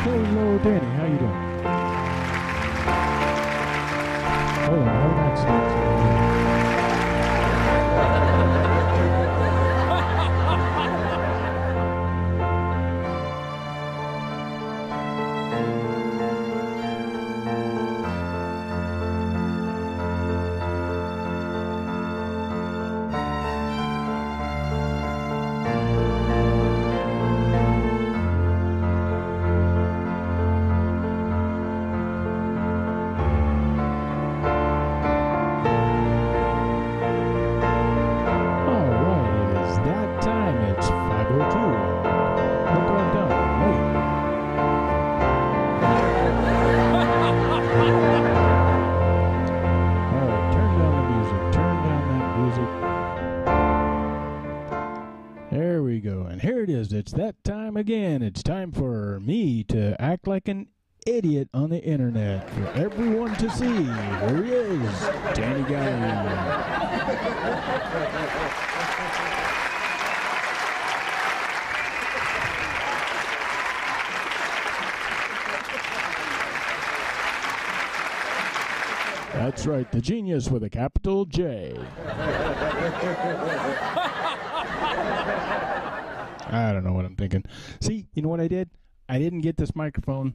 Hello, Danny. How you doing? Hold on, it's that time again. It's time for me to act like an idiot on the internet for everyone to see. Here he is, Danny Gali. That's right, the genius with a capital J. I don't know what I'm thinking. See, you know what I did? I didn't get this microphone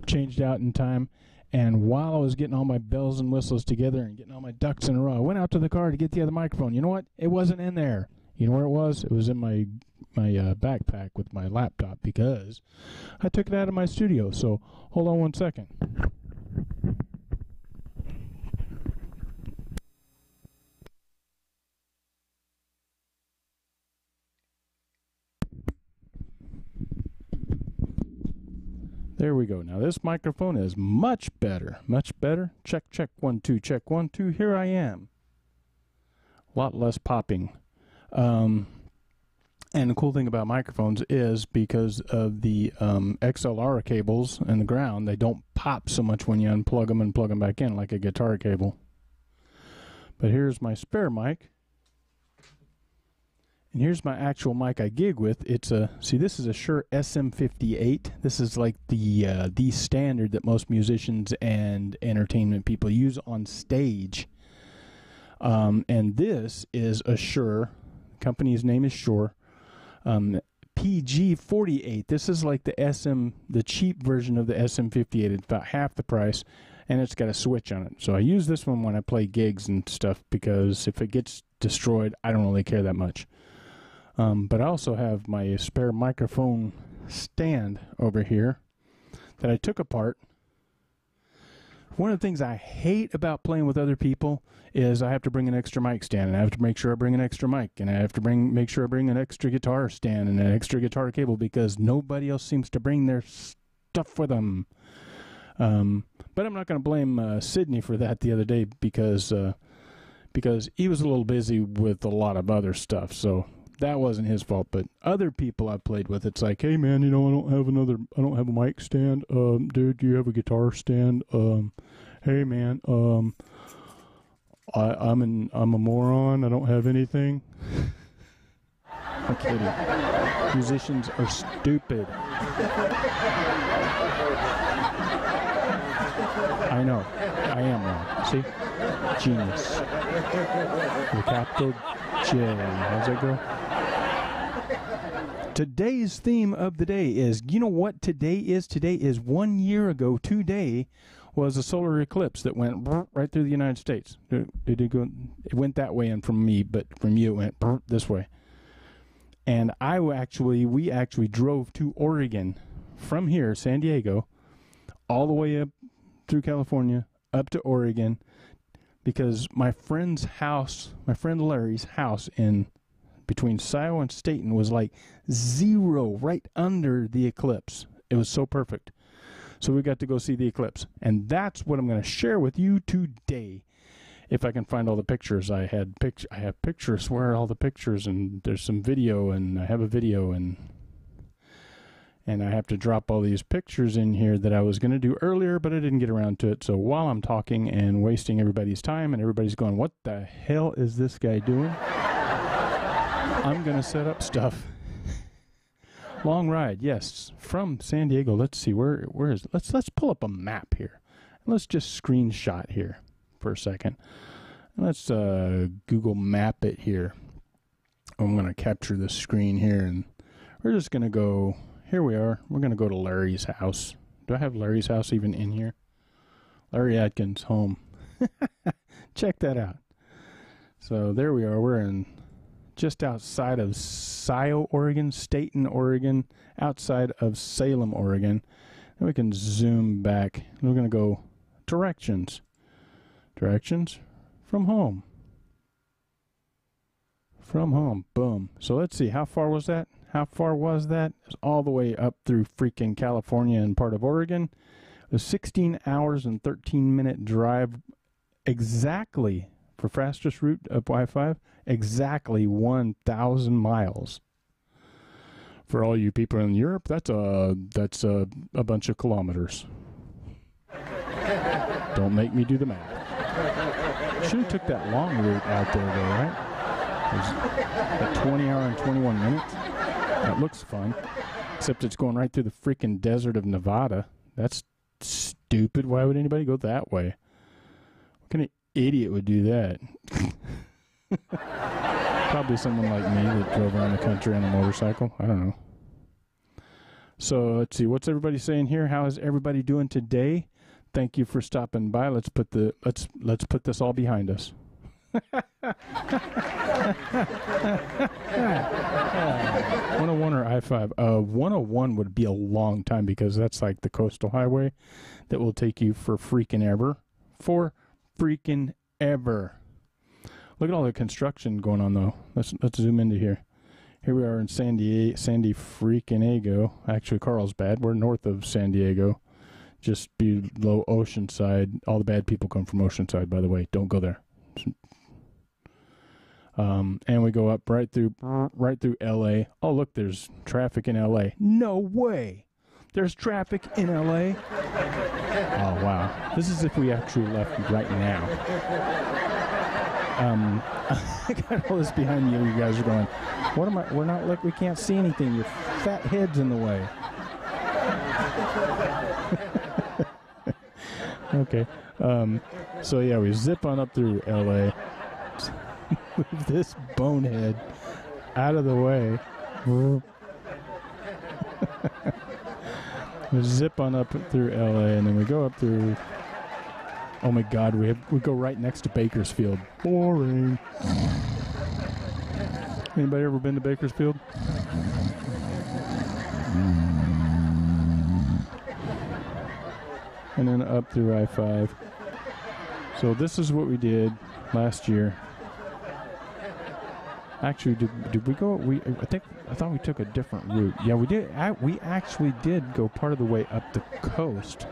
changed out in time, and while I was getting all my bells and whistles together and getting all my ducks in a row, I went out to the car to get the other microphone. You know what? It wasn't in there. You know where it was? It was in my backpack with my laptop because I took it out of my studio. So hold on one second. There we go. Now this microphone is much better. Much better. Check, check, 1, 2, check, 1, 2. Here I am. A lot less popping. And the cool thing about microphones is because of the XLR cables in the ground, they don't pop so much when you unplug them and plug them back in like a guitar cable. But here's my spare mic. And here's my actual mic I gig with. It's a, see, this is a Shure SM58. This is like the standard that most musicians and entertainment people use on stage. And this is a Shure, the company's name is Shure, PG48. This is like the cheap version of the SM58. It's about half the price, and it's got a switch on it. So I use this one when I play gigs and stuff because if it gets destroyed, I don't really care that much. But I also have my spare microphone stand over here that I took apart. One of the things I hate about playing with other people is I have to bring an extra mic stand, and I have to make sure I bring an extra mic, and I have to make sure I bring an extra guitar stand and an extra guitar cable because nobody else seems to bring their stuff with them. But I'm not going to blame Sydney for that the other day because he was a little busy with a lot of other stuff, so that wasn't his fault. But other people I've played with, it's like, hey man, you know, I don't have a mic stand. Dude, do you have a guitar stand? Hey man, I'm a moron. I don't have anything. I'm kidding. Musicians are stupid. I know. I am wrong. See? Genius. With a capital J. How's that go? Today's theme of the day is, you know what today is? Today is 1 year ago. Today was a solar eclipse that went right through the United States. Did it go? It went that way and from me, but from you it went this way. And we actually drove to Oregon from here, San Diego, all the way up through California, up to Oregon, because my friend's house, my friend Larry's house in between Scioto and Staten was like 0 right under the eclipse. It was so perfect. So we got to go see the eclipse. And that's what I'm going to share with you today. If I can find all the pictures. I have pictures. Where are all the pictures? And there's some video, and I have a video, and I have to drop all these pictures in here that I was going to do earlier, but I didn't get around to it. So while I'm talking and wasting everybody's time and everybody's going, what the hell is this guy doing? I'm going to set up stuff. Long ride, yes, from San Diego. Let's see, where is it? Let's pull up a map here. Let's just screenshot here for a second. Let's Google Map it here. I'm going to capture the screen here, and we're just going to go, here we are. We're going to go to Larry's house. Do I have Larry's house even in here? Larry Atkins' home. Check that out. So there we are. We're in just outside of Scio, Oregon, Staten, Oregon, outside of Salem, Oregon. And we can zoom back. We're going to go directions. Directions from home. From home. Boom. So let's see. How far was that? How far was that? It was all the way up through freaking California and part of Oregon. It was 16 hours and 13-minute drive exactly for fastest route of Wi-Fi, exactly 1,000 miles. For all you people in Europe, that's a bunch of kilometers. Don't make me do the math. Should have took that long route out there, though, right? It was a 20 hour and 21 minutes. That looks fun, except it's going right through the freaking desert of Nevada. That's stupid. Why would anybody go that way? What kind of idiot would do that? Probably someone like me that drove around the country on a motorcycle. I don't know. So let's see. What's everybody saying here? How is everybody doing today? Thank you for stopping by. Let's put this all behind us. 101 or I-5? 101 would be a long time because that's like the coastal highway that will take you for freaking ever. For freaking ever. Look at all the construction going on, though. Let's zoom into here. Here we are in San Diego. Actually, Carlsbad. We're north of San Diego, just below Oceanside. All the bad people come from Oceanside, by the way. Don't go there. And we go up right through L.A. Oh, look, there's traffic in L.A. No way. There's traffic in L.A. Oh, wow. This is if we actually left right now. I got all this behind you. You guys are going, what am I? We're not, look, we can't see anything. Your fat head's in the way. Okay. So, yeah, we zip on up through L.A. Move this bonehead out of the way. We zip on up through LA, and then we go up through. Oh my God, we go right next to Bakersfield. Boring. Anybody ever been to Bakersfield? And then up through I-5. So this is what we did last year. Actually, did we go? I thought we took a different route. Yeah, we did. We actually did go part of the way up the coast,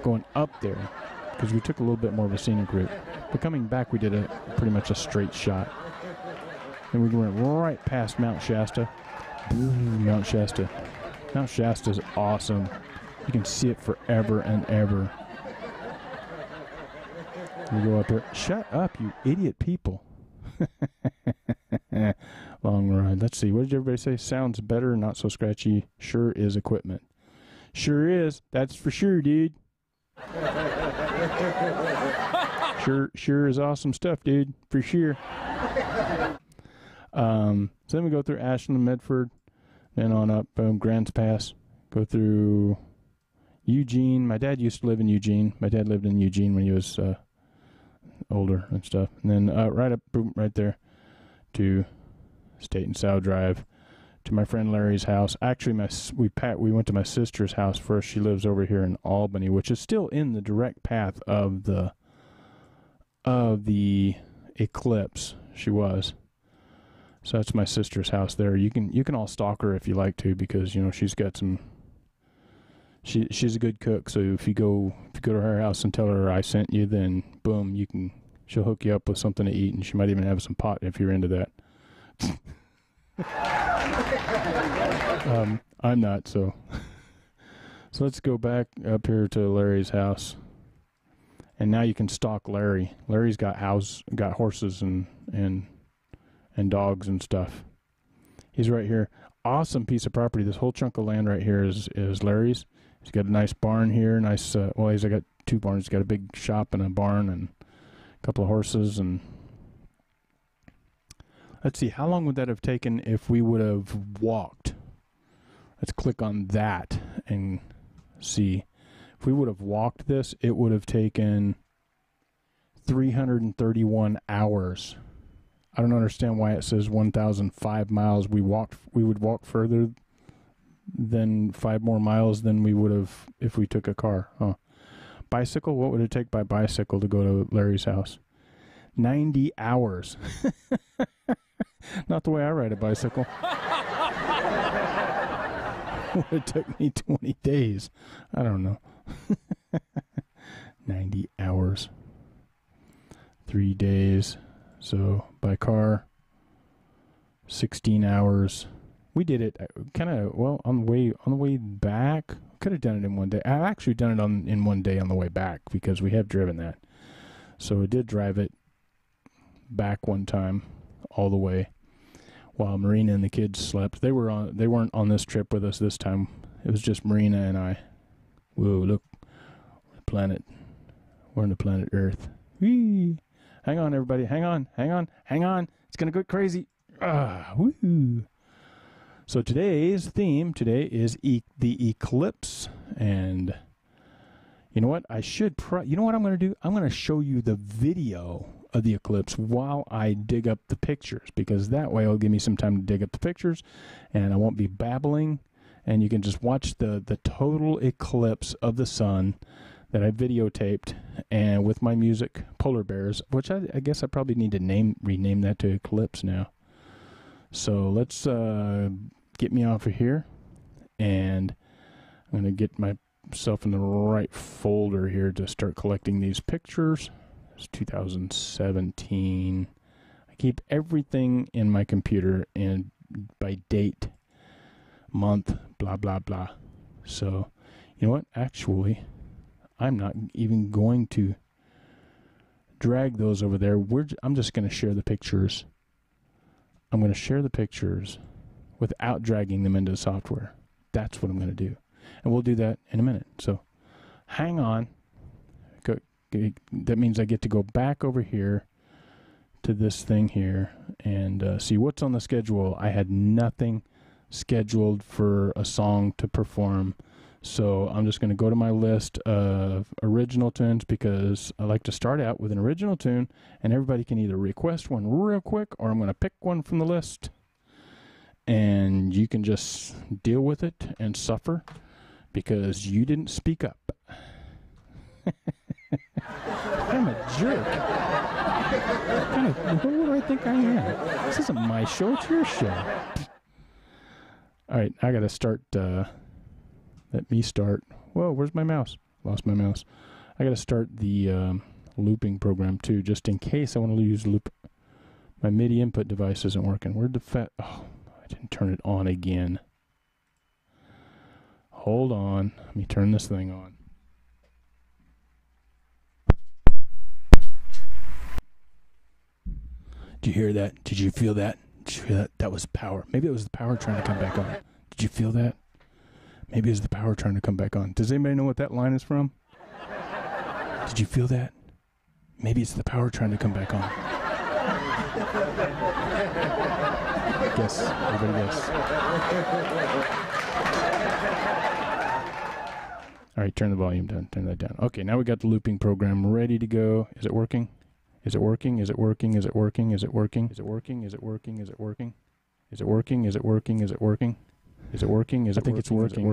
going up there, because we took a little bit more of a scenic route. But coming back, we did pretty much a straight shot. And we went right past Mount Shasta. Mount Shasta. Mount Shasta is awesome. You can see it forever and ever. We go up there. Shut up, you idiot people. Long ride. Let's see. What did everybody say? Sounds better, not so scratchy. Sure is equipment. Sure is. That's for sure, dude. Sure is awesome stuff, dude. For sure. So then we go through Ashland, Medford, then on up, Grants Pass. Go through Eugene. My dad used to live in Eugene. My dad lived in Eugene when he was older and stuff. And then right up, boom, right there to State and Sow Drive, to my friend Larry's house. Actually, we went to my sister's house first. She lives over here in Albany, which is still in the direct path of the eclipse. She was. So that's my sister's house there. You can all stalk her if you like to, because she's got some. She's a good cook. So if you go to her house and tell her I sent you, then boom, she'll hook you up with something to eat, and she might even have some pot if you're into that. I'm not, so. So let's go back up here to Larry's house, and now you can stalk Larry. Larry's got horses and dogs and stuff. He's right here. awesome piece of property. This whole chunk of land right here is Larry's. He's got a nice barn here. Nice. Well, he's got 2 barns. He's got a big shop and a barn and a couple of horses. And let's see, how long would that have taken if we would have walked? Let's click on that and see. If we would have walked this, it would have taken 331 hours. I don't understand why it says 1,005 miles. We would walk further than 5 more miles than we would have if we took a car. Huh. Bicycle, what would it take by bicycle to go to Larry's house? 90 hours. Not the way I ride a bicycle. It took me 20 days. I don't know. 90 hours. 3 days. So by car, 16 hours. We did it kind of, well, on the way back. Could have done it in one day. I've actually done it in one day on the way back because we have driven that. So we did drive it back one time all the way while Marina and the kids slept. They weren't on this trip with us this time. It was just Marina and I. Whoa, look. We're on the planet Earth. Whee! Hang on, everybody. Hang on. It's going to go crazy. Woo! So today's theme is the eclipse. And you know what? You know what I'm going to do? I'm going to show you the video of the eclipse while I dig up the pictures, because that way it'll give me some time to dig up the pictures and I won't be babbling, and you can just watch the total eclipse of the sun that I videotaped, and with my music, Polar Bears, which I guess I probably need to rename that to Eclipse now. So let's get me off of here, and I'm going to get myself in the right folder here to start collecting these pictures. It's 2017. I keep everything in my computer and by date, month, blah, blah, blah. So, you know what? Actually, I'm not even going to drag those over there. I'm just going to share the pictures. I'm going to share the pictures without dragging them into the software. That's what I'm going to do. And we'll do that in a minute. So hang on. That means I get to go back over here to this thing here and see what's on the schedule. I had nothing scheduled for a song to perform. So I'm just going to go to my list of original tunes, because I like to start out with an original tune, and everybody can either request one real quick, or I'm going to pick one from the list, and you can just deal with it and suffer because you didn't speak up. I'm a jerk. Who do I think I am? This isn't my show, it's your show. All right, I got to start... Let me start. Whoa, where's my mouse? Lost my mouse. I got to start the looping program too, just in case I want to use loop. My MIDI input device isn't working. Where'd the Oh, I didn't turn it on again. Hold on. Let me turn this thing on. Did you hear that? Did you feel that? Did you feel that? That was power. Maybe it was the power trying to come back on. Did you feel that? Maybe it's the power trying to come back on. Does anybody know what that line is from? Did you feel that? Maybe it's the power trying to come back on. Guess. Everybody guess. All right, turn the volume down. Turn that down. Okay, now we got the looping program ready to go. Is it working? Is it working? Is it working? Is it working? Is it working? Is it working? Is it working? Is it working? Is it working? Is it working? Is it working? Is it working? I think it's working.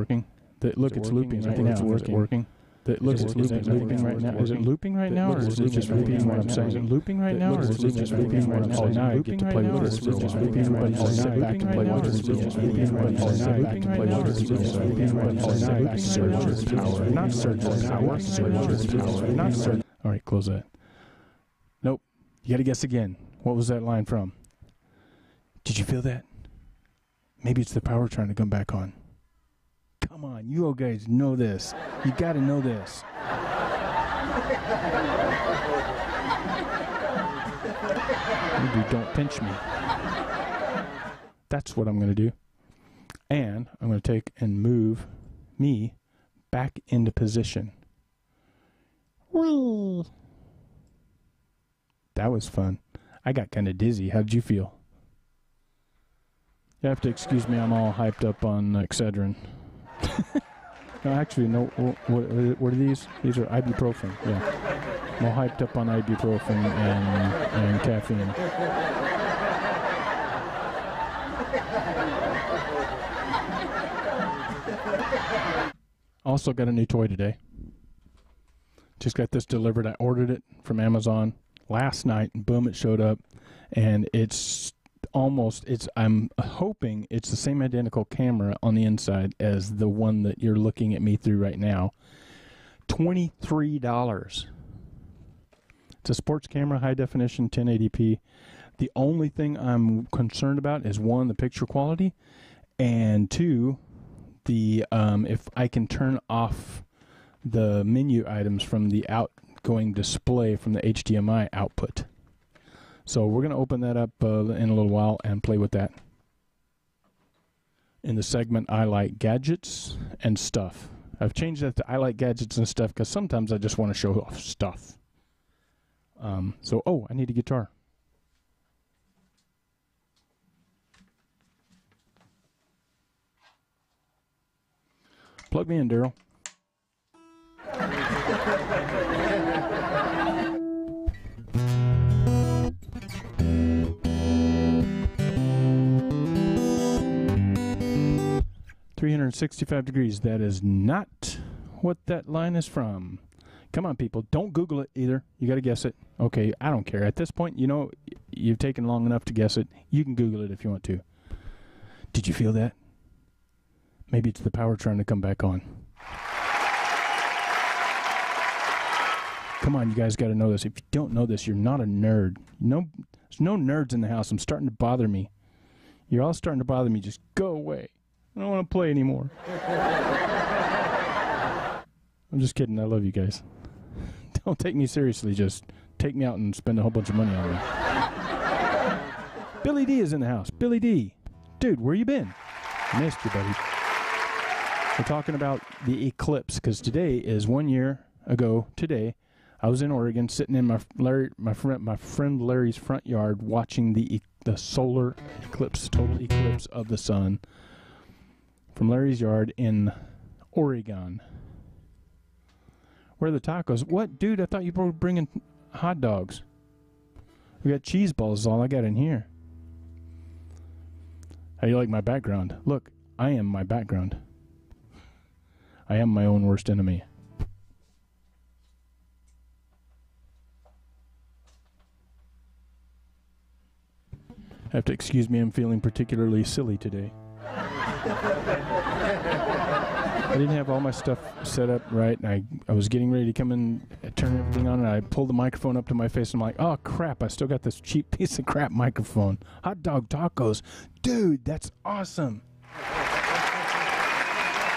Look, it's looping right now. Is it working? Look, it's looping right now. Is it looping right now, or is it just repeating what I'm saying? Is it looping right now, or is it just repeating what I'm saying? Oh, now I get to play with this. It's just repeating. Everybody's back to play with this. It's just repeating. Everybody's back to play with this. It's just repeating. Everybody's back to surge with power. Not surge with power. Surge with power. Not surge. All right, close that. Nope. You got to guess again. What was that line from? Did you feel that? Maybe it's the power trying to come back on. Come on, you all guys know this. You got to know this. Maybe don't pinch me. That's what I'm going to do. And I'm going to take and move me back into position. Whee! That was fun. I got kind of dizzy. How did you feel? You have to excuse me. I'm all hyped up on Excedrin. No, actually, no. What are these? These are ibuprofen. Yeah. I'm all hyped up on ibuprofen and caffeine. Also got a new toy today. Just got this delivered. I ordered it from Amazon last night, and boom, it showed up. And I'm hoping it's the same identical camera on the inside as the one that you're looking at me through right now. $23. It's a sports camera, high definition, 1080p. The only thing I'm concerned about is, one, the picture quality, and two, the if I can turn off the menu items from the outgoing display from the HDMI output. So we're going to open that up in a little while and play with that. In the segment, I like gadgets and stuff. I've changed that to I like gadgets and stuff because sometimes I just want to show off stuff. I need a guitar. Plug me in, Daryl. $365 degrees. That is not what that line is from. Come on, people. Don't Google it either. You got to guess it. Okay, I don't care. At this point, you know, you've taken long enough to guess it. You can Google it if you want to. Did you feel that? Maybe it's the power trying to come back on. Come on, you guys got to know this. If you don't know this, you're not a nerd. No, there's no nerds in the house. I'm starting to bother me. You're all starting to bother me. Just go away. I don't want to play anymore. I'm just kidding. I love you guys. Don't take me seriously. Just take me out and spend a whole bunch of money on me. Billy D is in the house. Billy D. Dude, where you been? Missed you, buddy. We're talking about the eclipse because today is 1 year ago today. I was in Oregon sitting in my friend Larry's front yard watching the solar eclipse, total eclipse of the sun from Larry's yard in Oregon. Where are the tacos? What, dude? I thought you were bringing hot dogs. We got cheese balls is all I got in here. How do you like my background? Look, I am my background. I am my own worst enemy. Have to excuse me, I'm feeling particularly silly today. I didn't have all my stuff set up right, and I was getting ready to come in, turn everything on, and I pulled the microphone up to my face, and I'm like, oh crap, I still got this cheap piece of crap microphone. Hot dog tacos. Dude, that's awesome.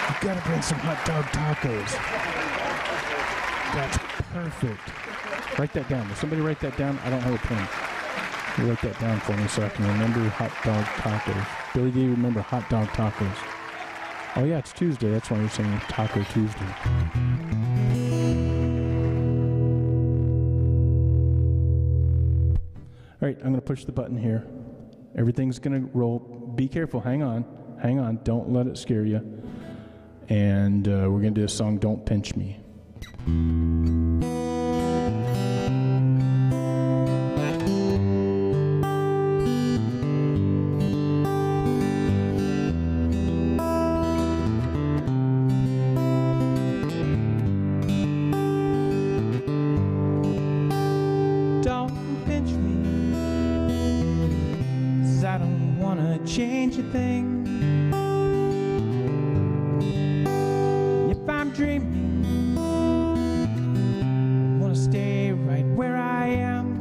You gotta bring some hot dog tacos. That's perfect. Write that down. Will somebody write that down? I don't have a pen. You write that down for me so I can remember hot dog tacos. Billy D, remember hot dog tacos. Oh yeah, it's Tuesday. That's why you're saying Taco Tuesday. All right, I'm going to push the button here. Everything's going to roll. Be careful. Hang on. Hang on. Don't let it scare you. And we're going to do a song, Don't Pinch Me. Change a thing. If I'm dreaming, I wanna stay right where I am.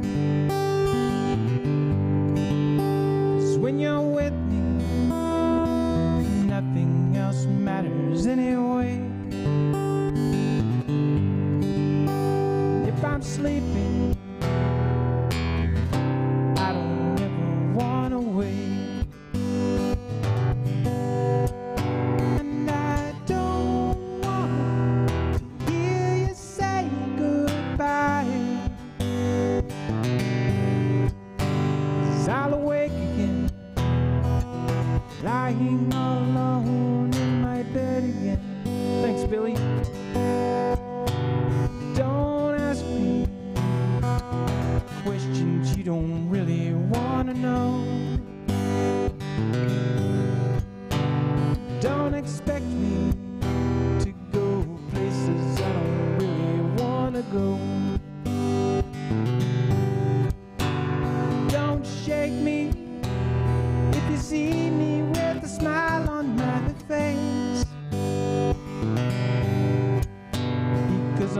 'Cause when you're with me, nothing else matters anyway. If I'm sleeping, I don't ever wanna wake.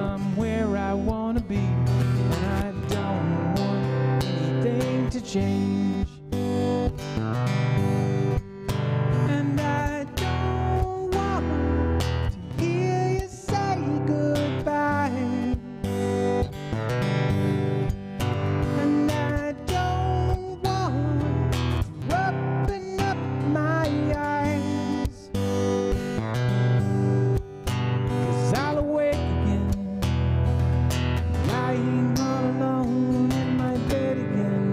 somewhere I wanna be, and I don't want anything to change. And I don't want to hear you say goodbye. And I don't want to open up my eyes, 'cause I'll awake again, lying all alone in my bed again.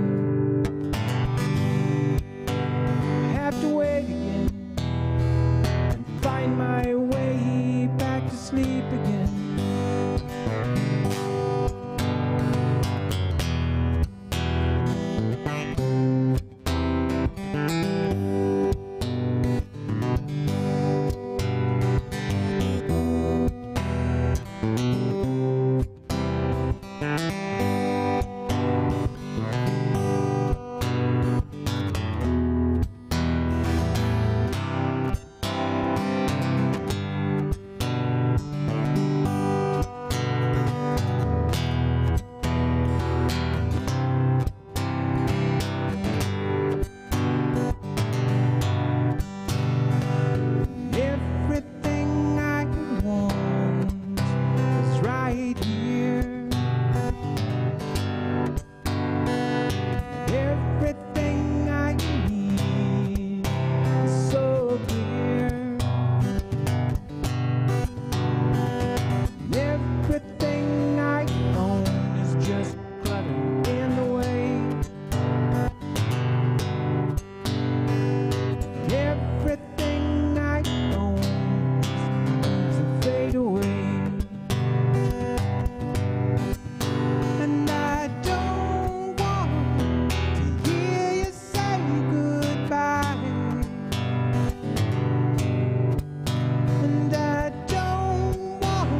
I have to wait again and find my way back to sleep again. Everything I want is right here. Everything I need is so clear. Everything I own is just clutter in the way. Everything I own is to fade away. And I don't want to hear you say goodbye. And I don't want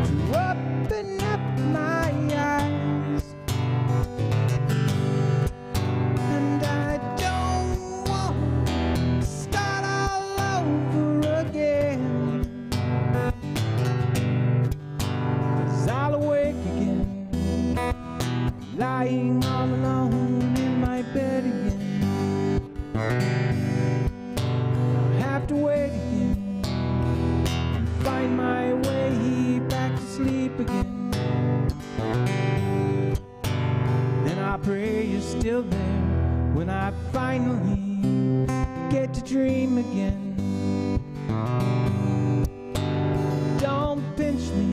to open up my eyes. And I don't want to start all over again, 'cause I'll awake again, lying all alone in my bed again. I'll have to wait again and find my way back to sleep again. Then I pray you're still there when I finally get to dream again. Don't pinch me,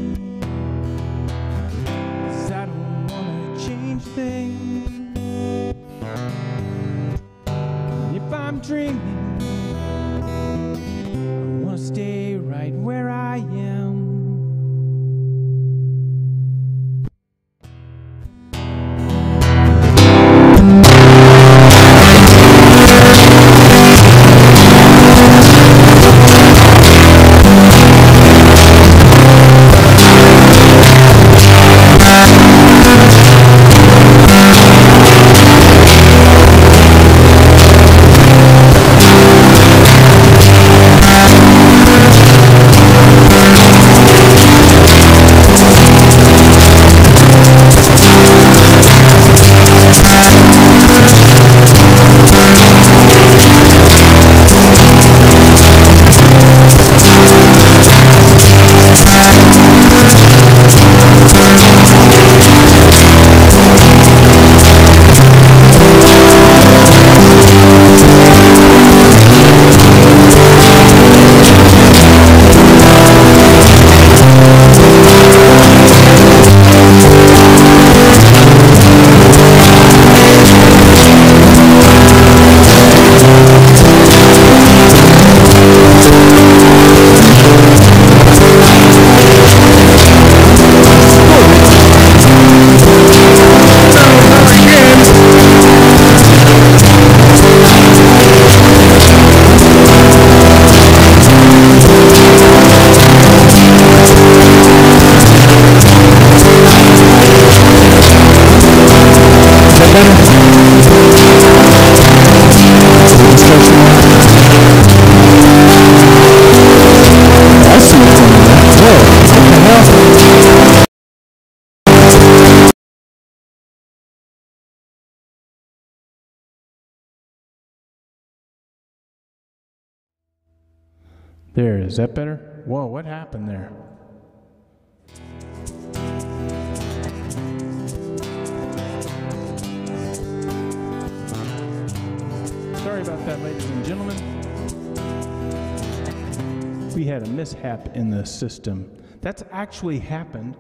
'cause I don't wanna change things. If I'm dreaming, I wanna stay right where I am. I see it. Whoa, what the hell? There, is that better? Whoa, what happened there? Sorry about that, ladies and gentlemen. We had a mishap in the system. That's actually happened.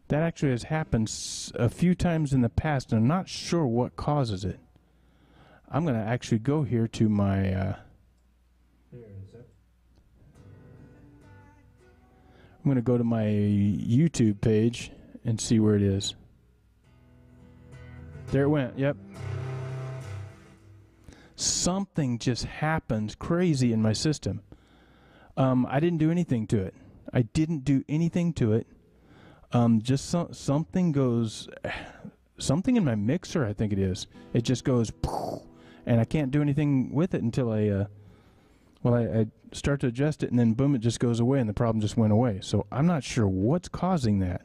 That actually has happened a few times in the past, and I'm not sure what causes it. I'm going to actually go here to my... I'm going to go to my YouTube page and see where it is. There it went, yep. Something just happened crazy in my system. I didn't do anything to it. I didn't do anything to it. Just something goes, something in my mixer, I think it is. It just goes, and I can't do anything with it until I start to adjust it, and then boom, it just goes away, and the problem just went away. So I'm not sure what's causing that.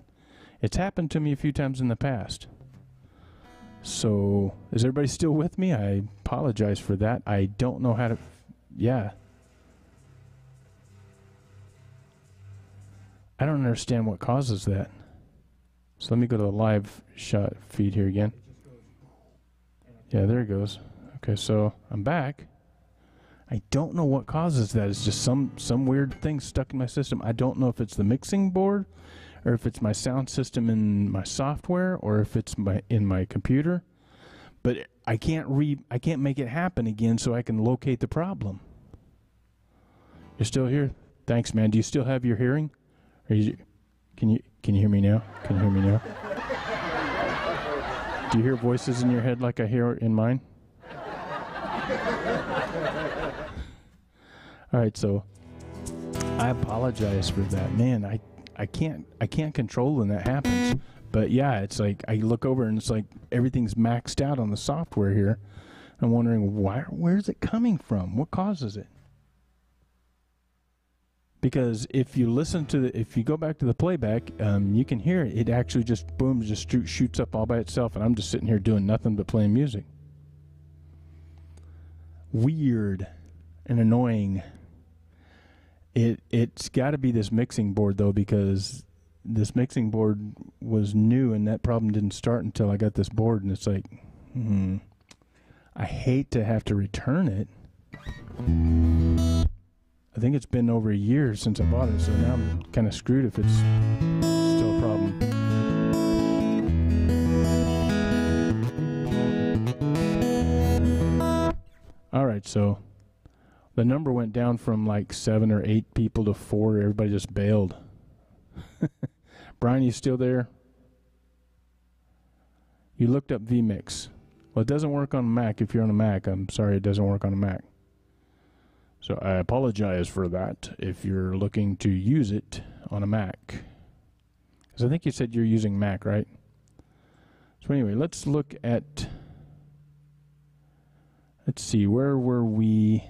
It's happened to me a few times in the past. So is everybody still with me? I apologize for that. I don't know how to, yeah. I don't understand what causes that. So let me go to the live shot feed here again. Yeah, there it goes. Okay, so I'm back. I don't know what causes that. It's just some weird thing stuck in my system. I don't know if it's the mixing board, or if it's my sound system in my software, or if it's in my computer. But I can't make it happen again, so I can locate the problem. You're still here? Thanks, man. Do you still have your hearing? Can you hear me now? Can you hear me now? Do you hear voices in your head like I hear in mine? All right, so I apologize for that, man. I can't control when that happens. But yeah, it's like I look over and it's like everything's maxed out on the software here. I'm wondering where's it coming from? What causes it? Because if you go back to the playback, you can hear it. It actually just boom, just shoots up all by itself, and I'm just sitting here doing nothing but playing music. Weird and annoying. It's got to be this mixing board though, because this mixing board was new, and that problem didn't start until I got this board, and it's like, I hate to have to return it. I think it's been over a year since I bought it, so now I'm kind of screwed if it's still a problem. All right, so the number went down from like 7 or 8 people to 4. Everybody just bailed. Brian, you still there? You looked up vMix. Well, it doesn't work on a Mac. If you're on a Mac, I'm sorry, it doesn't work on a Mac. So I apologize for that if you're looking to use it on a Mac. Because I think you said you're using Mac, right? So anyway, let's look at, let's see, where were we?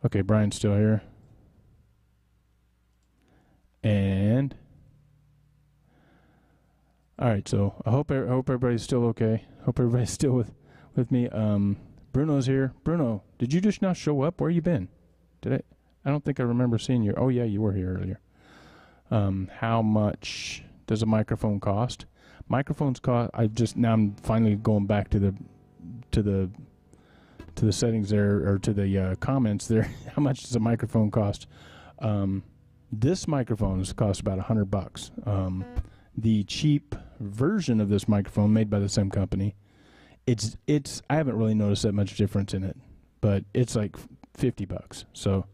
Okay, Brian's still here. And, all right, so I hope everybody's still okay. Hope everybody's still with me. Bruno's here. Bruno, did you just not show up? Where you been? I don't think I remember seeing you. Oh yeah, you were here earlier. How much does a microphone cost? Microphones cost. I'm finally going back to the settings there, or to the comments there. How much does a microphone cost? This microphone costs about $100. The cheap version of this microphone, made by the same company, it's I haven't really noticed that much difference in it, but it's like $50. So,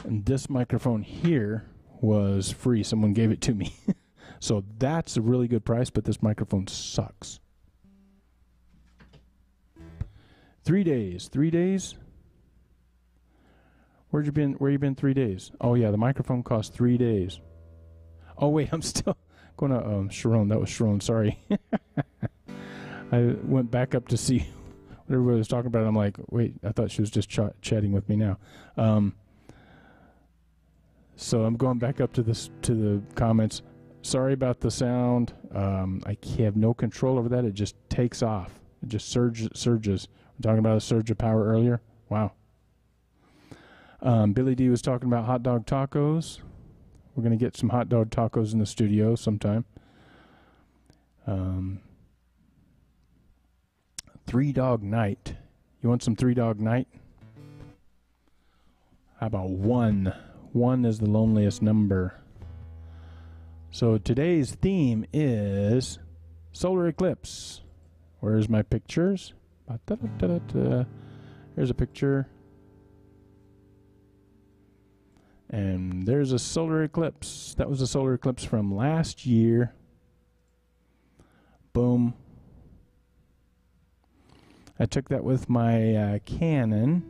and this microphone here was free. Someone gave it to me. So that's a really good price, but this microphone sucks. 3 days. 3 days? Where you been 3 days? Oh yeah, the microphone cost 3 days. Oh wait, I'm still going to Sharon. That was Sharon, sorry. I went back up to see what everybody was talking about. I'm like, wait, I thought she was just chatting with me now. So I'm going back up to the comments. Sorry about the sound. I have no control over that. It just takes off. It just surges. We're talking about a surge of power earlier. Wow. Billy D was talking about hot dog tacos. We're going to get some hot dog tacos in the studio sometime. 3 Dog Night. You want some 3 Dog Night? How about 1? 1 is the loneliest number. So today's theme is solar eclipse. Where's my pictures? Here's a picture. And there's a solar eclipse. That was a solar eclipse from last year. Boom. I took that with my Canon.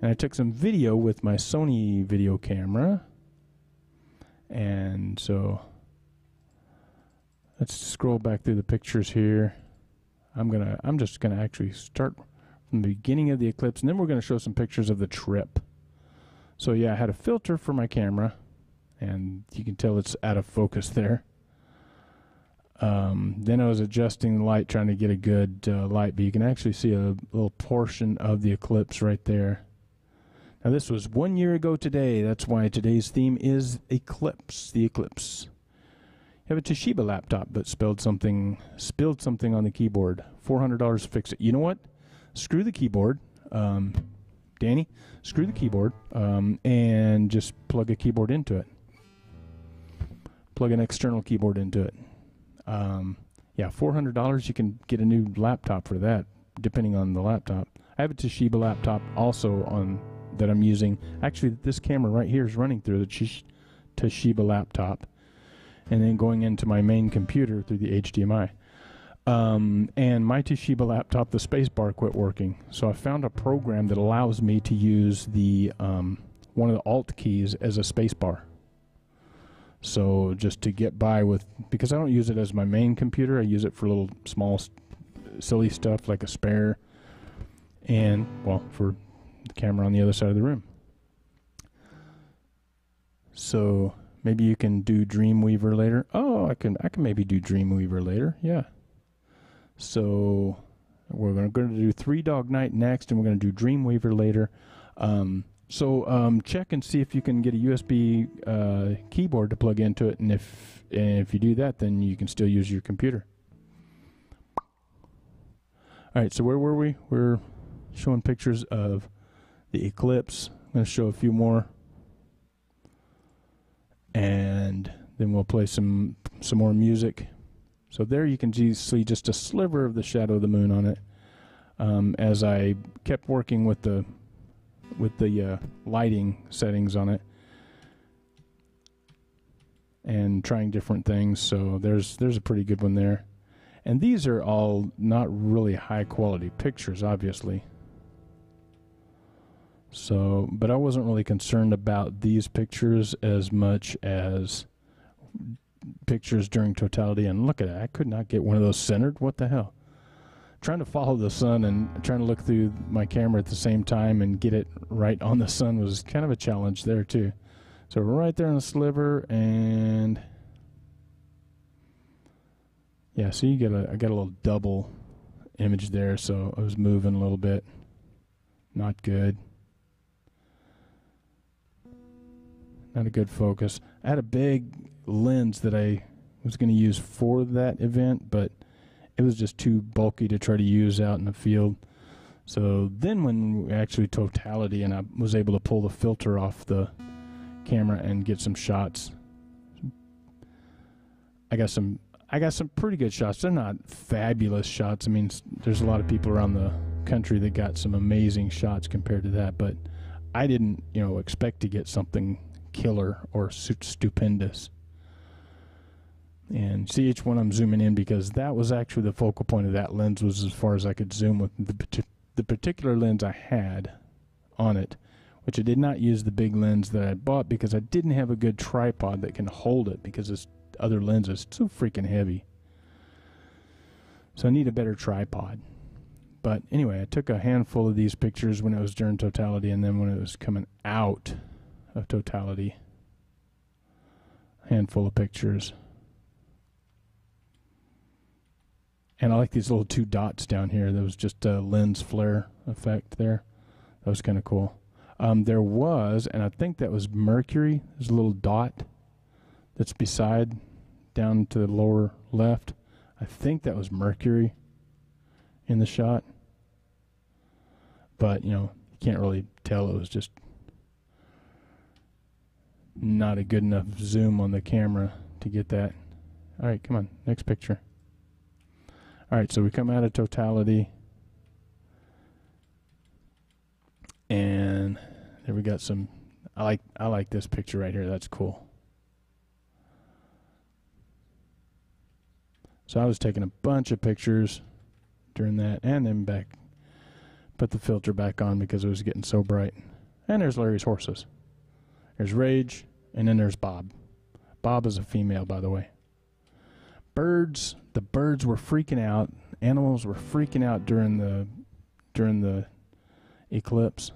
And I took some video with my Sony video camera. And so let's scroll back through the pictures here. I'm just gonna actually start from the beginning of the eclipse, and then we're gonna show some pictures of the trip. So yeah, I had a filter for my camera, and you can tell it's out of focus there. Then I was adjusting the light, trying to get a good light, but you can actually see a little portion of the eclipse right there. Now this was 1 year ago today. That's why today's theme is eclipse, the eclipse. You have a Toshiba laptop, but spilled something on the keyboard. $400 to fix it. You know what? Screw the keyboard. Danny, screw the keyboard and just plug a keyboard into it. Plug an external keyboard into it. Yeah, $400, you can get a new laptop for that, depending on the laptop. I have a Toshiba laptop also that I'm using. Actually, this camera right here is running through the Toshiba laptop and then going into my main computer through the HDMI. And my Toshiba laptop, the spacebar quit working. So I found a program that allows me to use the one of the Alt keys as a spacebar. So just to get by with, because I don't use it as my main computer, I use it for little small silly stuff like a spare and, well, for the camera on the other side of the room. So maybe you can do Dreamweaver later. Oh, I can maybe do Dreamweaver later. Yeah. So we're going to do 3 Dog Night next, and we're going to do Dreamweaver later. Check and see if you can get a USB keyboard to plug into it, and if you do that, then you can still use your computer. All right, so where were we? We're showing pictures of the eclipse. I'm going to show a few more, and then we'll play some more music. So there you can see just a sliver of the shadow of the moon on it. As I kept working with the lighting settings on it and trying different things, so there's a pretty good one there. And these are all not really high quality pictures, obviously. So, but I wasn't really concerned about these pictures as much as pictures during totality. And look at it, I could not get one of those centered. What the hell? Trying to follow the sun and trying to look through my camera at the same time and get it right on the sun was kind of a challenge there too. So right there in the sliver, and yeah, so I got a little double image there, so I was moving a little bit. Not good. Not a good focus. I had a big lens that I was going to use for that event, but it was just too bulky to try to use out in the field. So then when we actually totality and I was able to pull the filter off the camera and get some shots, I got some pretty good shots. They're not fabulous shots. I mean, there's a lot of people around the country that got some amazing shots compared to that, but I didn't, expect to get something killer or stupendous. And see each one I'm zooming in because that was actually the focal point of that lens, was as far as I could zoom with the particular lens I had on it, which I did not use the big lens that I bought because I didn't have a good tripod that can hold it because this other lens is so freaking heavy. So I need a better tripod. But anyway, I took a handful of these pictures when it was during totality, and then when it was coming out of totality, a handful of pictures. And I like these little 2 dots down here. That was just a lens flare effect there. That was kind of cool. There was, and I think that was Mercury. There's a little dot that's beside, down to the lower left. I think that was Mercury in the shot. But, you know, you can't really tell. It was just not a good enough zoom on the camera to get that. All right, come on, next picture. All right, so we come out of totality. And there we got some, I like this picture right here. That's cool. So I was taking a bunch of pictures during that, and then put the filter back on because it was getting so bright. And there's Larry's horses. There's Rage, and then there's Bob. Bob is a female, by the way. Birds, the birds were freaking out. Animals were freaking out during the eclipse.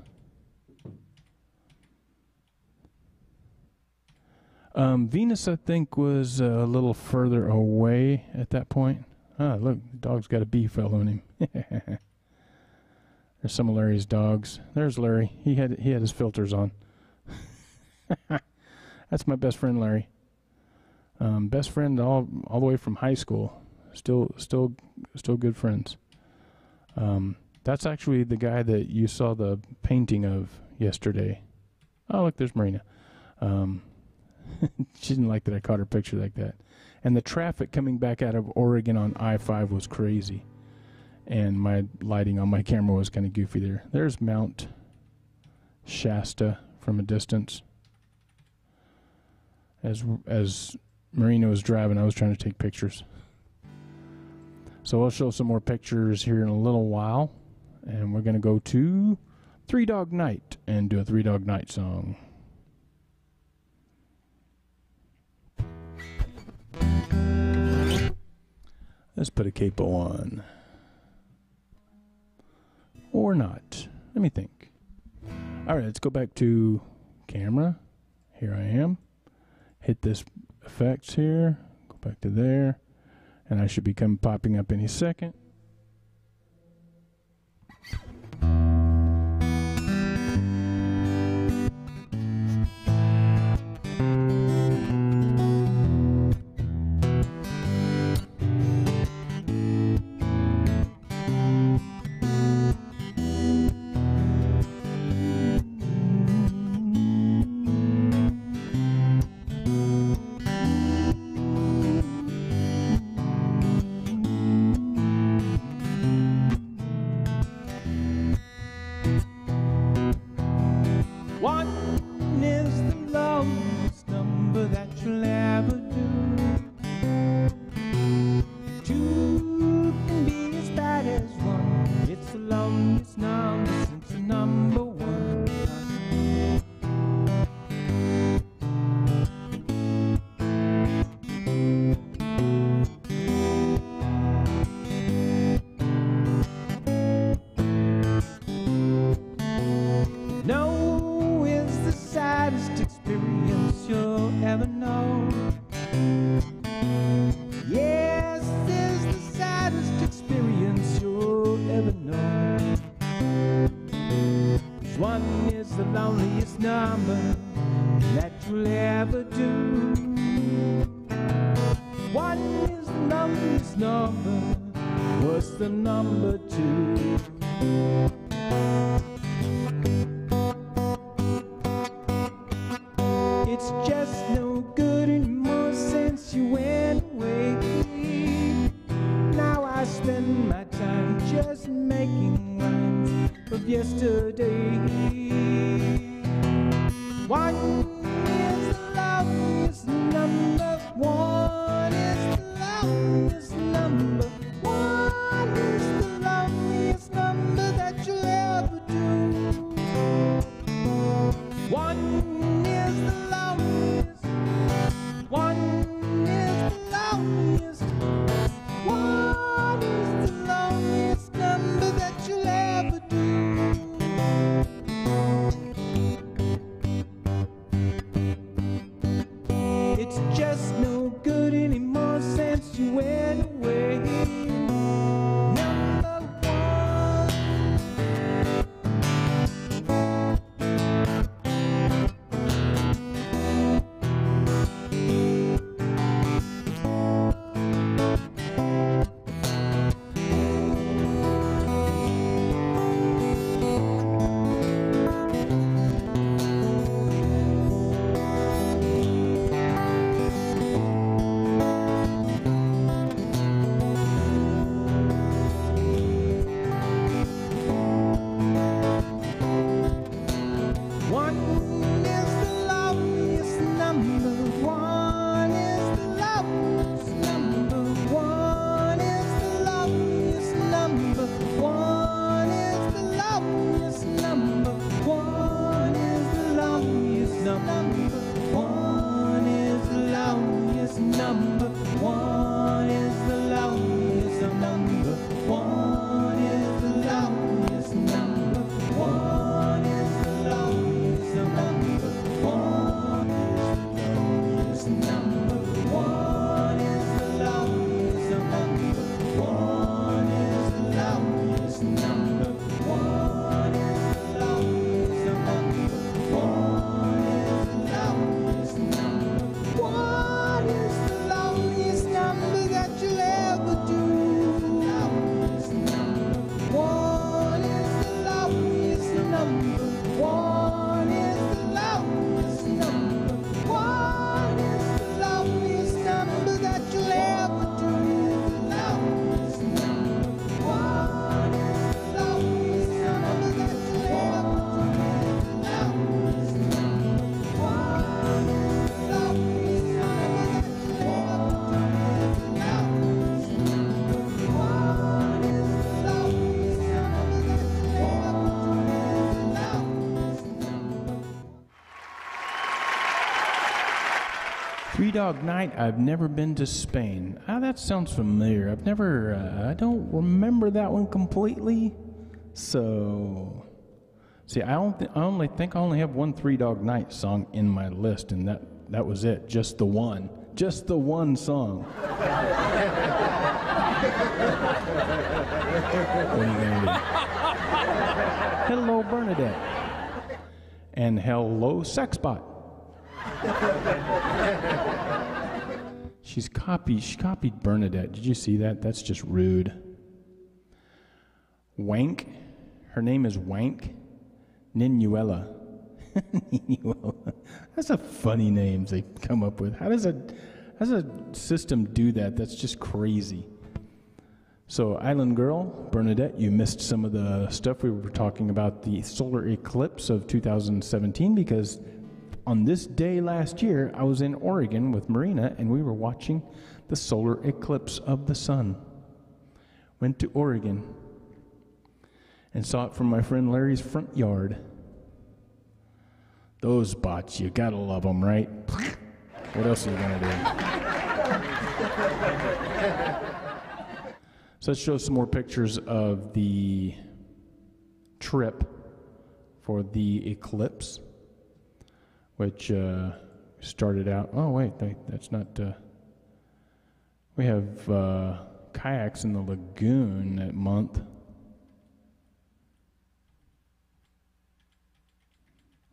Venus, I think, was a little further away at that point. Ah, look, the dog's got a bee following him. There's some of Larry's dogs. There's Larry. He had his filters on. That's my best friend, Larry. Best friend all the way from high school. Still good friends. That's actually the guy that you saw the painting of yesterday. Oh, look, there's Marina. She didn't like that I caught her picture like that. And the traffic coming back out of Oregon on I-5 was crazy. And my lighting on my camera was kind of goofy there. There's Mount Shasta from a distance. As Marina was driving, I was trying to take pictures. So I'll show some more pictures here in a little while. And we're going to go to Three Dog Night and do a Three Dog Night song. Let's put a capo on. Or not. Let me think. All right, let's go back to camera. Here I am. Hit this effects here. Go back to there. And I should become popping up any second. Three Dog Night, I've never been to Spain. Ah, that sounds familiar. I don't remember that one completely. So, see, I only think I only have one Three Dog Night song in my list, and that was it. Just the one song. What are you gonna do? Hello, Bernadette. And hello, Sexbot. She copied Bernadette. Did you see that? That's just rude. Wank. Her name is Wank Ninuela. Ninuela. That's a funny name they come up with. How does a system do that? That's just crazy. So, Island Girl, Bernadette, you missed some of the stuff. We were talking about the solar eclipse of 2017 because on this day last year, I was in Oregon with Marina, and we were watching the solar eclipse of the sun. Went to Oregon and saw it from my friend Larry's front yard. Those bots, you gotta love them, right? What else are you gonna do? So let's show some more pictures of the trip for the eclipse, which started out. Oh, wait, that's not. We have kayaks in the lagoon that month.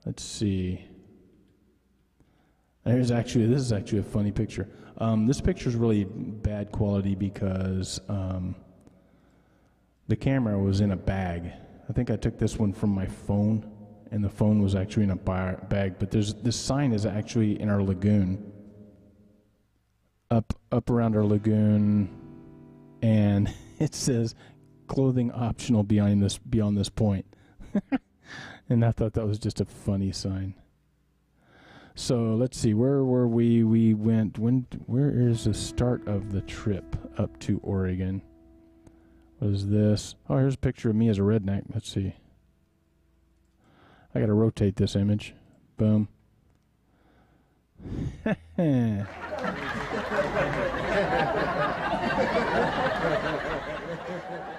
Let's see. This is actually a funny picture. This picture is really bad quality because the camera was in a bag. I think I took this one from my phone, and the phone was actually in a bag. But this sign is actually in our lagoon, up around our lagoon, and it says "clothing optional beyond this point." And I thought that was just a funny sign. So let's see, where were we? We went, where is the start of the trip up to Oregon? What is this? Oh, here's a picture of me as a redneck. Let's see. I got to rotate this image. Boom.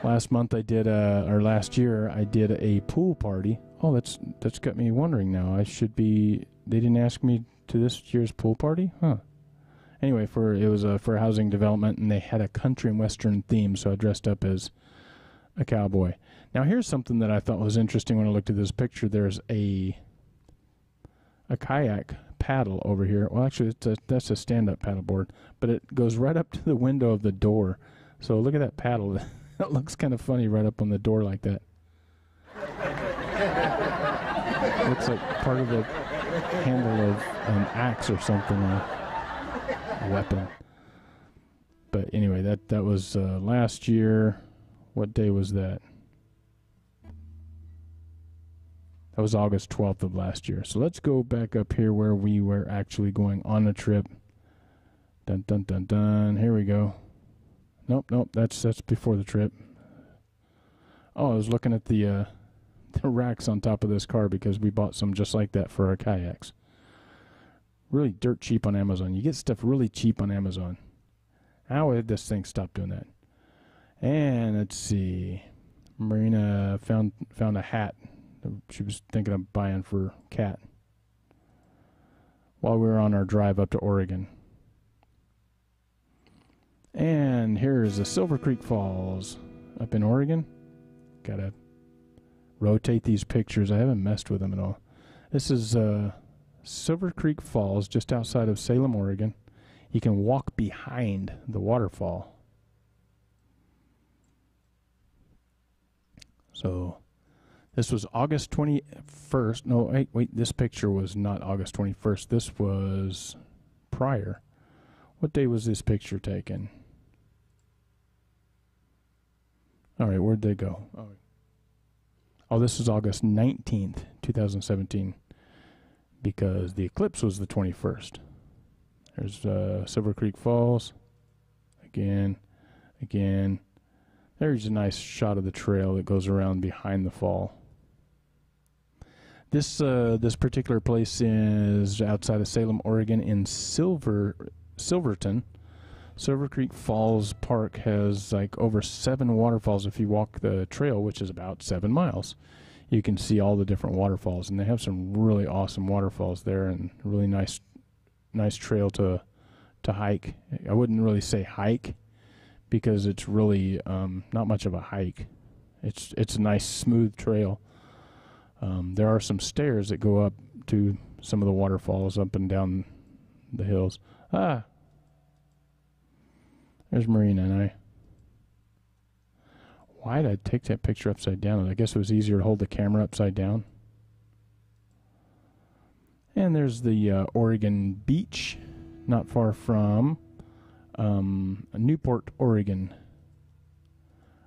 Last year I did a pool party. Oh, that's got me wondering now. They didn't ask me to this year's pool party? Huh. Anyway, it was for a housing development, and they had a country and western theme, so I dressed up as a cowboy. Now, here's something that I thought was interesting when I looked at this picture. There's a kayak paddle over here. Well, actually, that's a stand-up paddleboard, but it goes right up to the window of the door. So look at that paddle. That looks kind of funny right up on the door like that. Looks like part of the handle of an axe or something, a weapon. But anyway, that was last year. What day was that? That was August 12th of last year. So let's go back up here where we were actually going on a trip. Dun dun dun dun. Here we go. Nope. That's before the trip. Oh, I was looking at the racks on top of this car because we bought some just like that for our kayaks. Really dirt cheap on Amazon. You get stuff really cheap on Amazon. How did this thing stop doing that? And let's see. Marina found a hat that she was thinking of buying for Cat while we were on our drive up to Oregon. And here's the Silver Creek Falls up in Oregon. Gotta rotate these pictures. I haven't messed with them at all. This is Silver Creek Falls just outside of Salem, Oregon. You can walk behind the waterfall. So this was August 21st. No, wait, this picture was not August 21st. This was prior. What day was this picture taken? All right, where'd they go? Oh, this is August 19th, 2017, because the eclipse was the 21st. There's Silver Creek Falls. Again. There's a nice shot of the trail that goes around behind the fall. This particular place is outside of Salem, Oregon, in Silverton. Silver Creek Falls Park has like over 7 waterfalls. If you walk the trail, which is about 7 miles, you can see all the different waterfalls, and they have some really awesome waterfalls there, and really nice trail to hike. I wouldn't really say hike because it's really not much of a hike. It's a nice smooth trail. There are some stairs that go up to some of the waterfalls up and down the hills. There's Marina and I. Why did I take that picture upside down? I guess it was easier to hold the camera upside down. And there's the Oregon Beach, not far from Newport, Oregon.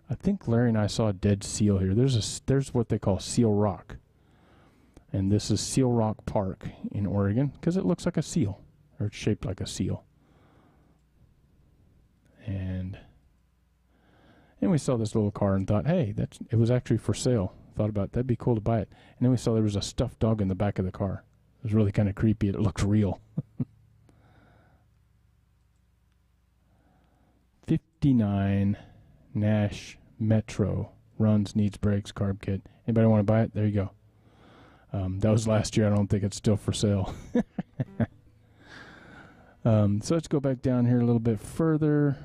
I think Larry and I saw a dead seal here. There's what they call Seal Rock. And this is Seal Rock Park in Oregon because it looks like a seal, or it's shaped like a seal. And we saw this little car and thought, hey, it was actually for sale. Thought about that'd be cool to buy it. And then we saw there was a stuffed dog in the back of the car. It was really kind of creepy. It looked real. 59 Nash Metro runs, needs brakes, carb kit. Anybody want to buy it? There you go. That was last year. I don't think it's still for sale. So let's go back down here a little bit further.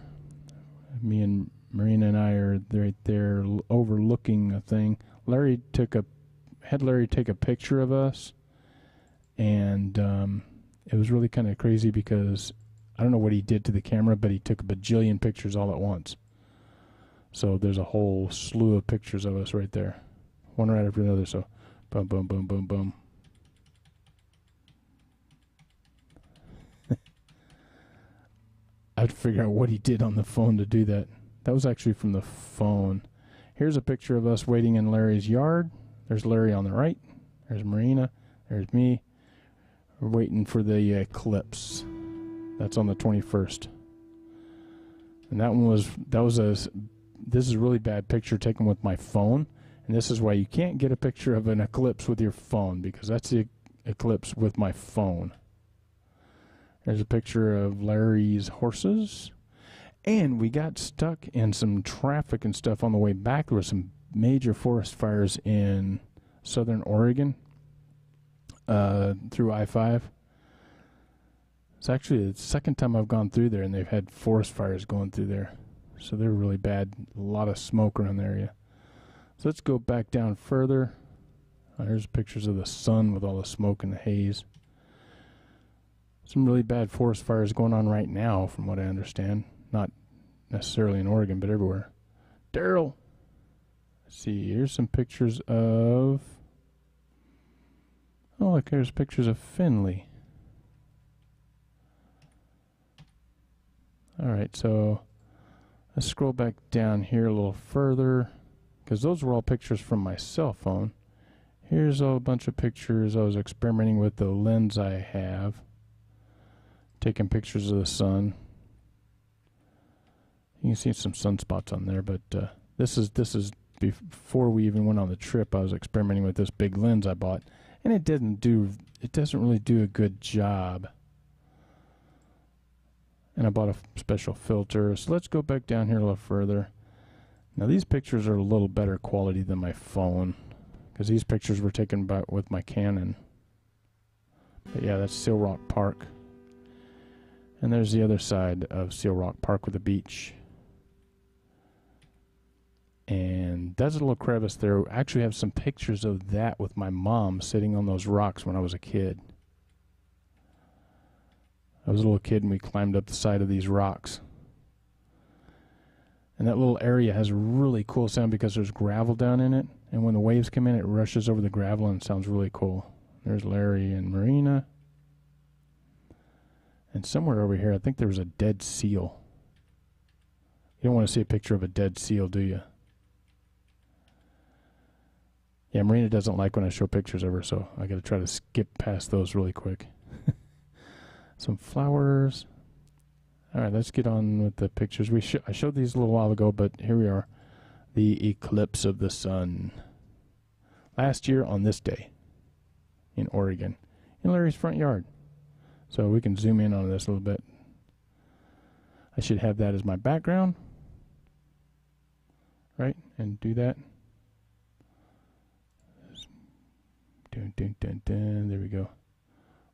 Me and Marina and I are right there overlooking a thing. Had Larry take a picture of us, and it was really kind of crazy because I don't know what he did to the camera, but he took a bajillion pictures all at once. So there's a whole slew of pictures of us right there, one right after another. So boom, boom, boom, boom, boom. I had to figure out what he did on the phone to do that. That was actually from the phone. Here's a picture of us waiting in Larry's yard. There's Larry on the right. There's Marina. There's me. We're waiting for the eclipse. That's on the 21st. And this is a really bad picture taken with my phone. And this is why you can't get a picture of an eclipse with your phone, because that's the eclipse with my phone. There's a picture of Larry's horses. And we got stuck in some traffic and stuff on the way back. There were some major forest fires in southern Oregon through I-5. It's actually the second time I've gone through there, and they've had forest fires going through there. So they're really bad. A lot of smoke around the area. So let's go back down further. Here's pictures of the sun with all the smoke and the haze. Some really bad forest fires going on right now, from what I understand. Not necessarily in Oregon, but everywhere. Daryl. Let's see. Here's some pictures of... Oh, look, there's pictures of Finley. All right, so let's scroll back down here a little further, because those were all pictures from my cell phone. Here's a bunch of pictures. I was experimenting with the lens I have, taking pictures of the sun. You can see some sunspots on there, but this is before we even went on the trip. I was experimenting with this big lens I bought, and it doesn't really do a good job. And I bought a special filter. So let's go back down here a little further. Now these pictures are a little better quality than my phone, because these pictures were taken with my Canon. But yeah, that's Seal Rock Park. And there's the other side of Seal Rock Park with the beach. And that's a little crevice there. I actually have some pictures of that with my mom sitting on those rocks when I was a kid. I was a little kid and we climbed up the side of these rocks. And that little area has a really cool sound because there's gravel down in it. And when the waves come in, it rushes over the gravel and it sounds really cool. There's Larry and Marina. And somewhere over here, I think there was a dead seal. You don't want to see a picture of a dead seal, do you? Yeah, Marina doesn't like when I show pictures of her, so I got to try to skip past those really quick. Some flowers. All right, let's get on with the pictures. I showed these a little while ago, but here we are. The eclipse of the sun. Last year on this day. in Oregon, in Larry's front yard. So we can zoom in on this a little bit. I should have that as my background, right? And do that. Dun, dun, dun, dun. There we go.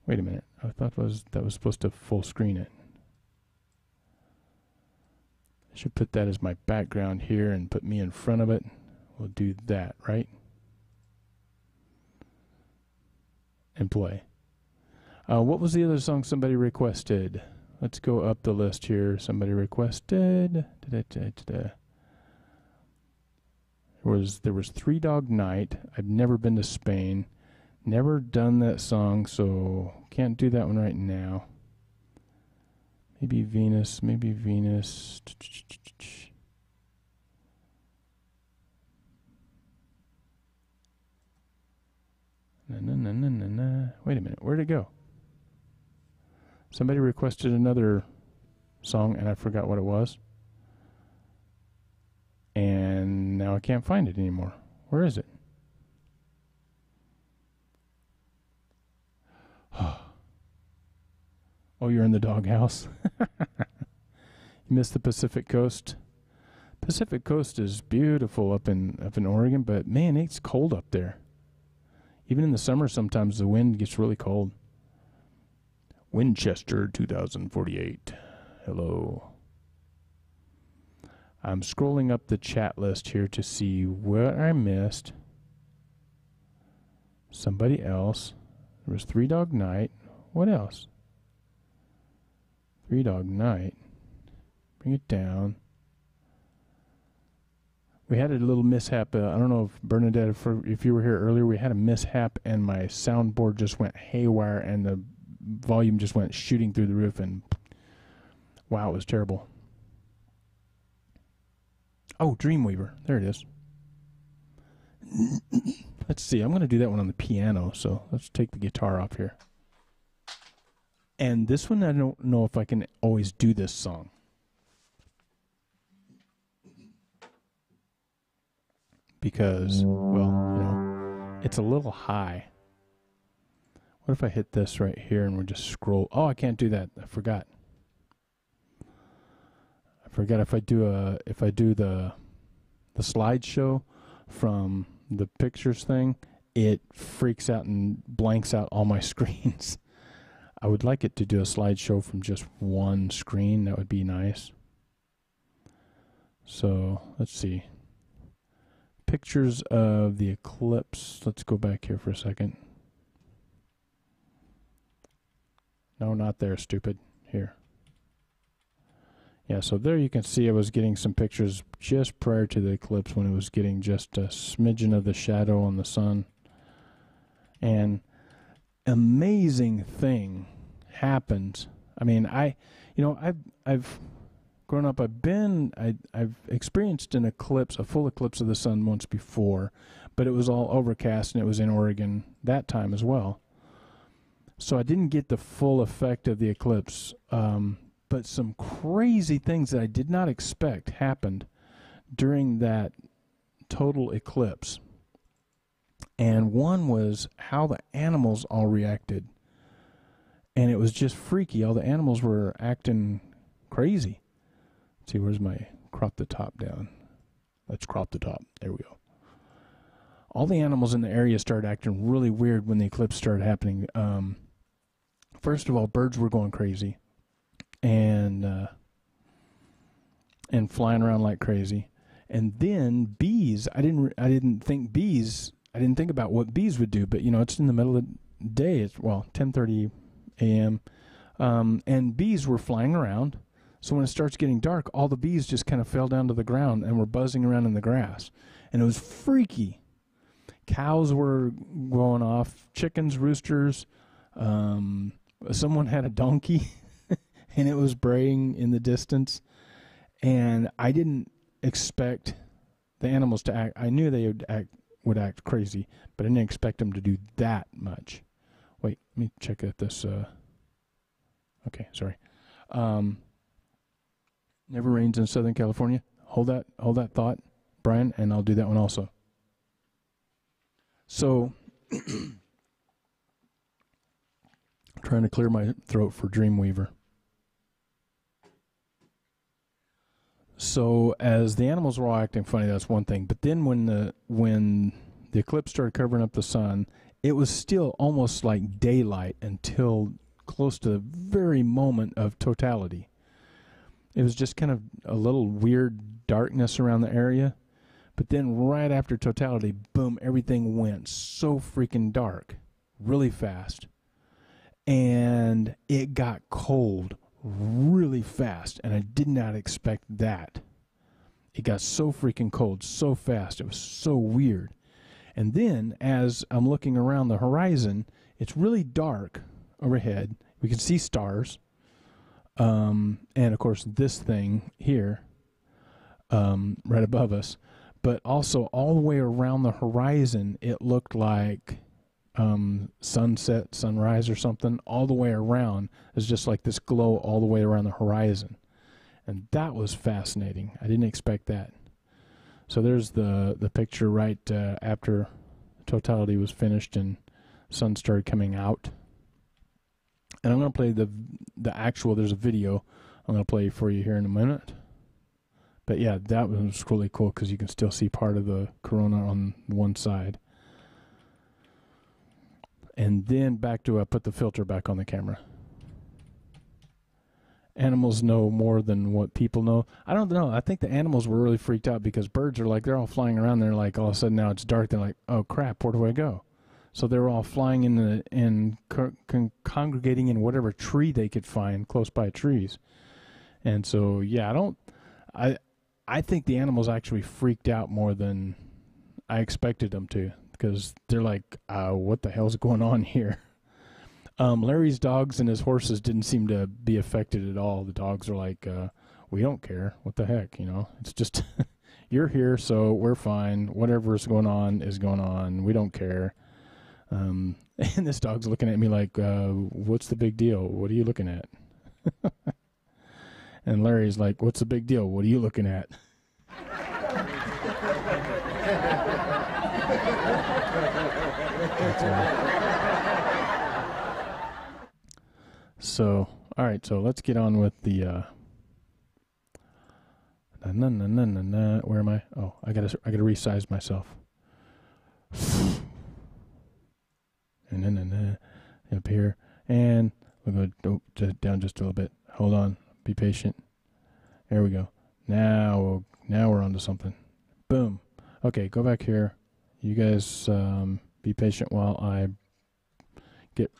Wait a minute. I thought that was supposed to full screen it. I should put that as my background here and put me in front of it. We'll do that, right? And play. What was the other song somebody requested? Let's go up the list here. Somebody requested. There was Three Dog Night. I've never been to Spain. Never done that song, so can't do that one right now. Maybe Venus. Maybe Venus. Na. Wait a minute. Where'd it go? Somebody requested another song, and I forgot what it was. And now I can't find it anymore. Where is it? Oh, you're in the doghouse. You missed the Pacific Coast. Pacific Coast is beautiful up in Oregon, but man, it's cold up there. Even in the summer, sometimes the wind gets really cold. Winchester 2048. Hello. I'm scrolling up the chat list here to see where I missed. Somebody else. There was Three Dog Night. What else? Three Dog Night. Bring it down. We had a little mishap. I don't know if Bernadette, if you were here earlier, we had a mishap and my soundboard just went haywire and the volume just went shooting through the roof, and wow, it was terrible. Oh, Dreamweaver. There it is. Let's see. I'm going to do that one on the piano, so let's take the guitar off here. And this one, I don't know if I can always do this song. Because, well, it's a little high. What if I hit this right here and we just scroll? Oh, I can't do that. I forgot. If I do the slideshow from the pictures thing, it freaks out and blanks out all my screens. I would like it to do a slideshow from just one screen. That would be nice. So let's see. Pictures of the eclipse. Let's go back here for a second. No, not there, stupid. Here. Yeah, so there you can see I was getting some pictures just prior to the eclipse when it was getting just a smidgen of the shadow on the sun. And amazing thing happens. I mean, I've grown up, I've experienced an eclipse, a full eclipse of the sun once before, but it was all overcast and it was in Oregon that time as well. So I didn't get the full effect of the eclipse, but some crazy things that I did not expect happened during that total eclipse. And one was how the animals all reacted. And it was just freaky. All the animals were acting crazy. Let's see, where's my crop the top down? Let's crop the top. There we go. All the animals in the area started acting really weird when the eclipse started happening. First of all, birds were going crazy and flying around like crazy. And then bees, I didn't think about what bees would do, but you know, it's in the middle of the day. It's 10:30 a.m. And bees were flying around. So when it starts getting dark, all the bees just kind of fell down to the ground and were buzzing around in the grass. And it was freaky. Cows were going off, chickens, roosters. Someone had a donkey and it was braying in the distance. And I didn't expect the animals to act. I knew they would act crazy, but I didn't expect them to do that much. Wait, let me check out this. Okay, sorry. Never rains in Southern California. Hold that thought, Brian, and I'll do that one also. So Trying to clear my throat for Dreamweaver. So as the animals were all acting funny, that's one thing. But then when the eclipse started covering up the sun, it was still almost like daylight until close to the very moment of totality. It was just kind of a little weird darkness around the area. But then right after totality, boom, everything went so freaking dark really fast. And it got cold really fast, and I did not expect that. It got so freaking cold so fast. It was so weird. And then as I'm looking around the horizon, it's really dark overhead. We can see stars. And of course this thing here, right above us. But also all the way around the horizon, it looked like sunset, sunrise or something. All the way around is just like this glow all the way around the horizon. And that was fascinating. I didn't expect that. So there's the picture right after totality was finished and sun started coming out. And I'm going to play the actual, there's a video I'm going to play for you here in a minute. But yeah, that was really cool because you can still see part of the corona on one side. And then back to put the filter back on the camera. Animals know more than what people know. I don't know. I think the animals were really freaked out because birds are like, they're all flying around. They're like, all of a sudden now it's dark. They're like, oh crap, where do I go? So they were all flying in congregating in whatever tree they could find close by trees. And so, yeah, I think the animals actually freaked out more than I expected them to. Because they're like, what the hell's going on here? Larry's dogs and his horses didn't seem to be affected at all. The dogs are like, we don't care. What the heck, you know? It's just, you're here, so we're fine. Whatever's going on is going on. We don't care. And this dog's looking at me like, what's the big deal? What are you looking at? And Larry's like, what's the big deal? What are you looking at? So, all right, so let's get on with the where am I? Oh, I gotta resize myself. And then up here, and we'll go down just a little bit. Hold on, be patient. There we go. Now we're onto something. Boom. Okay, go back here. You guys be patient while I get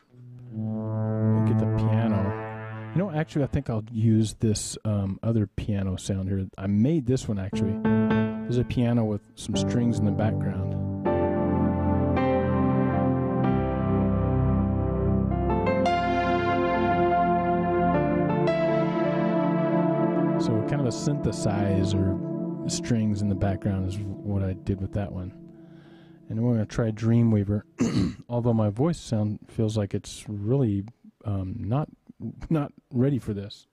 the piano. You know, actually, I think I'll use this other piano sound here. I made this one, actually. There's a piano with some strings in the background. So kind of a synthesizer, strings in the background is what I did with that one. And we're going to try Dreamweaver, although my voice sound feels like it's really not ready for this.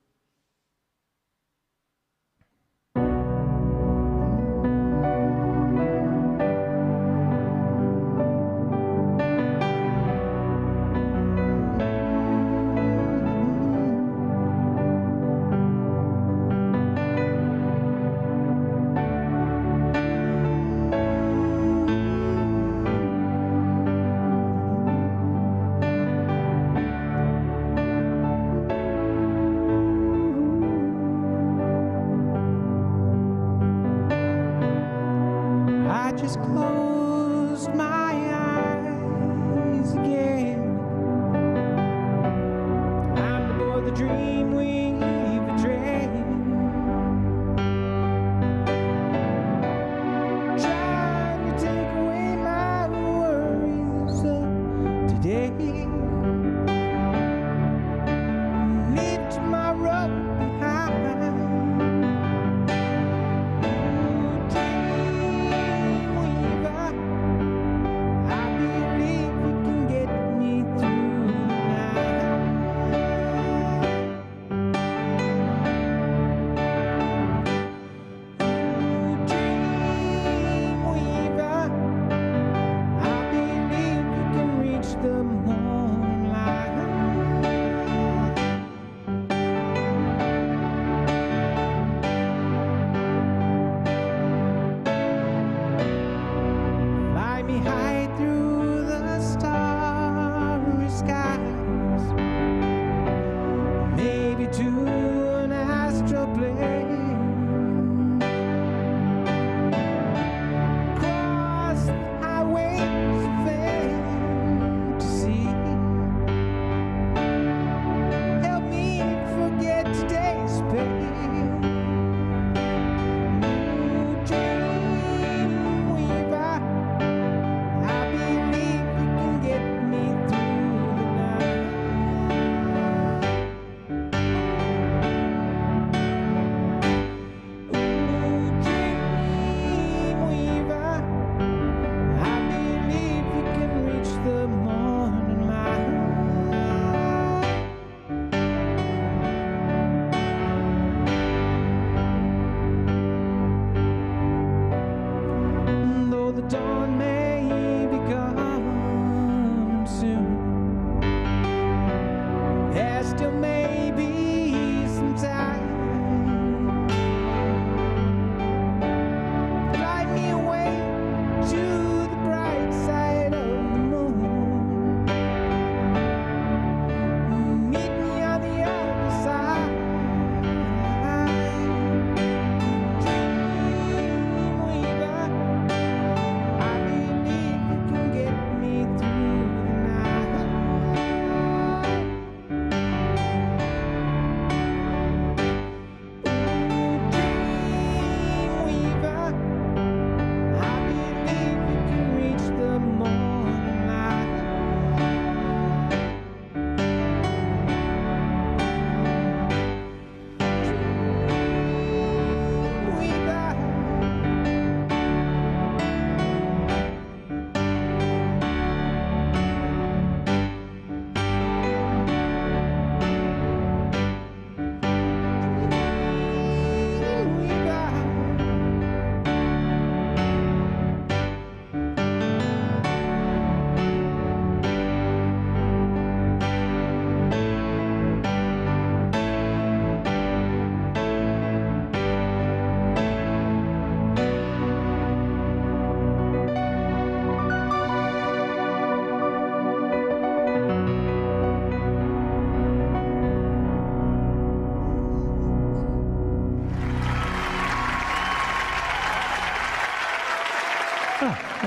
Just closed my eyes again. I'm aboard the Dreamweaver train, trying to take away my worries of today. Leave tomorrow behind. Dreamweaver,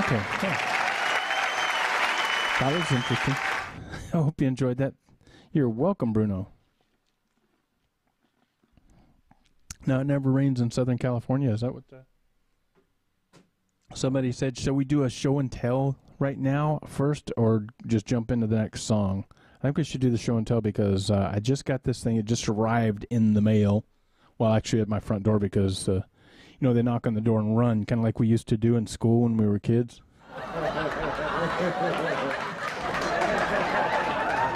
Okay. Yeah. That was interesting. I hope you enjoyed that. You're welcome, Bruno. No, it never rains in Southern California. Is that what somebody said? Shall we do a show and tell right now first, or just jump into the next song? I think we should do the show and tell because I just got this thing. It just arrived in the mail. Well, actually at my front door because, they knock on the door and run, kind of like we used to do in school when we were kids.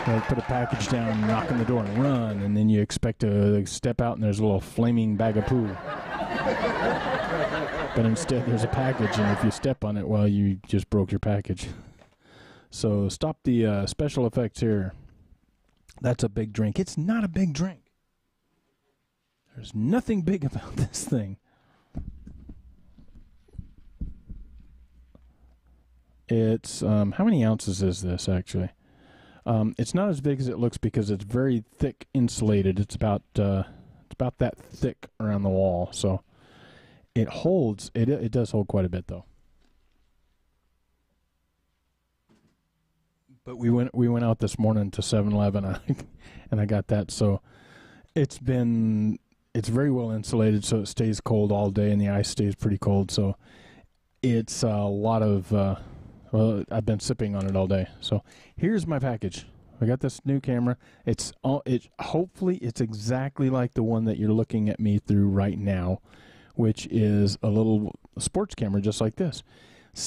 They put a package down, knock on the door, and run, and then you expect to step out, and there's a little flaming bag of poo. But instead, there's a package, and if you step on it, well, you just broke your package. So stop the special effects here. That's a big drink. It's not a big drink. There's nothing big about this thing. It's, how many ounces is this, actually? It's not as big as it looks because it's very thick insulated. It's about that thick around the wall. So it holds. It does hold quite a bit though. But we went out this morning to 7-Eleven and I got that. So it's very well insulated, so it stays cold all day, and the ice stays pretty cold. So it's a lot of. Well, I've been sipping on it all day. So here's my package. I got this new camera. Hopefully it's exactly like the one that you're looking at me through right now, which is a little sports camera just like this.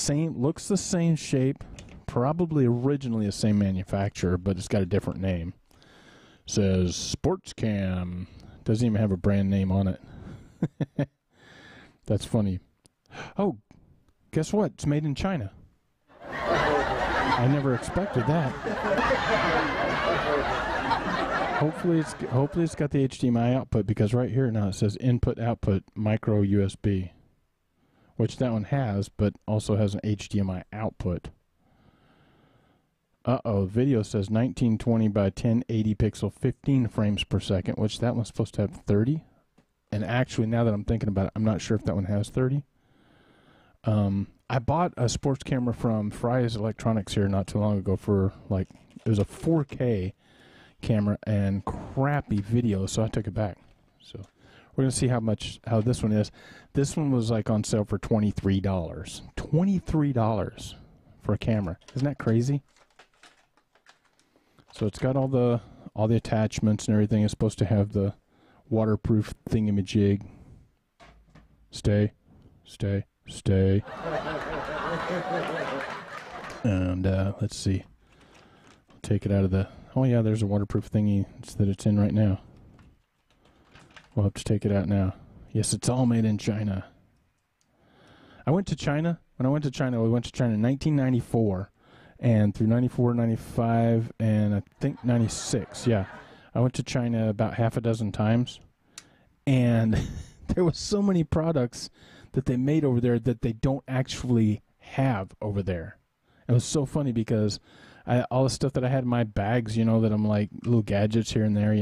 Looks the same shape, probably originally the same manufacturer, but it's got a different name. Says Sports Cam. Doesn't even have a brand name on it. That's funny. Oh, guess what? It's made in China. I never expected that. Hopefully it's got the HDMI output, because right here now it says input output micro USB, which that one has, but also has an HDMI output. Video says 1920 by 1080 pixel, 15 frames per second, which that one's supposed to have 30. And actually, now that I'm thinking about it, I'm not sure if that one has 30. I bought a sports camera from Fry's Electronics here not too long ago for it was a 4K camera and crappy video, so I took it back. So we're gonna see how this one is. This one was on sale for $23. $23 for a camera. Isn't that crazy? So it's got all the attachments and everything. It's supposed to have the waterproof thingamajig. Stay. And let's see. I'll take it out of the. Oh yeah, there's a waterproof thingy that it's in right now. We'll have to take it out now. Yes, it's all made in China. I went to China. When I went to China, we went to China in 1994, and through 94, 95, and I think 96. Yeah, I went to China about half a dozen times, and there was so many products that they made over there that they don't actually have over there. It was so funny because all the stuff that I had in my bags, that I'm little gadgets here and there,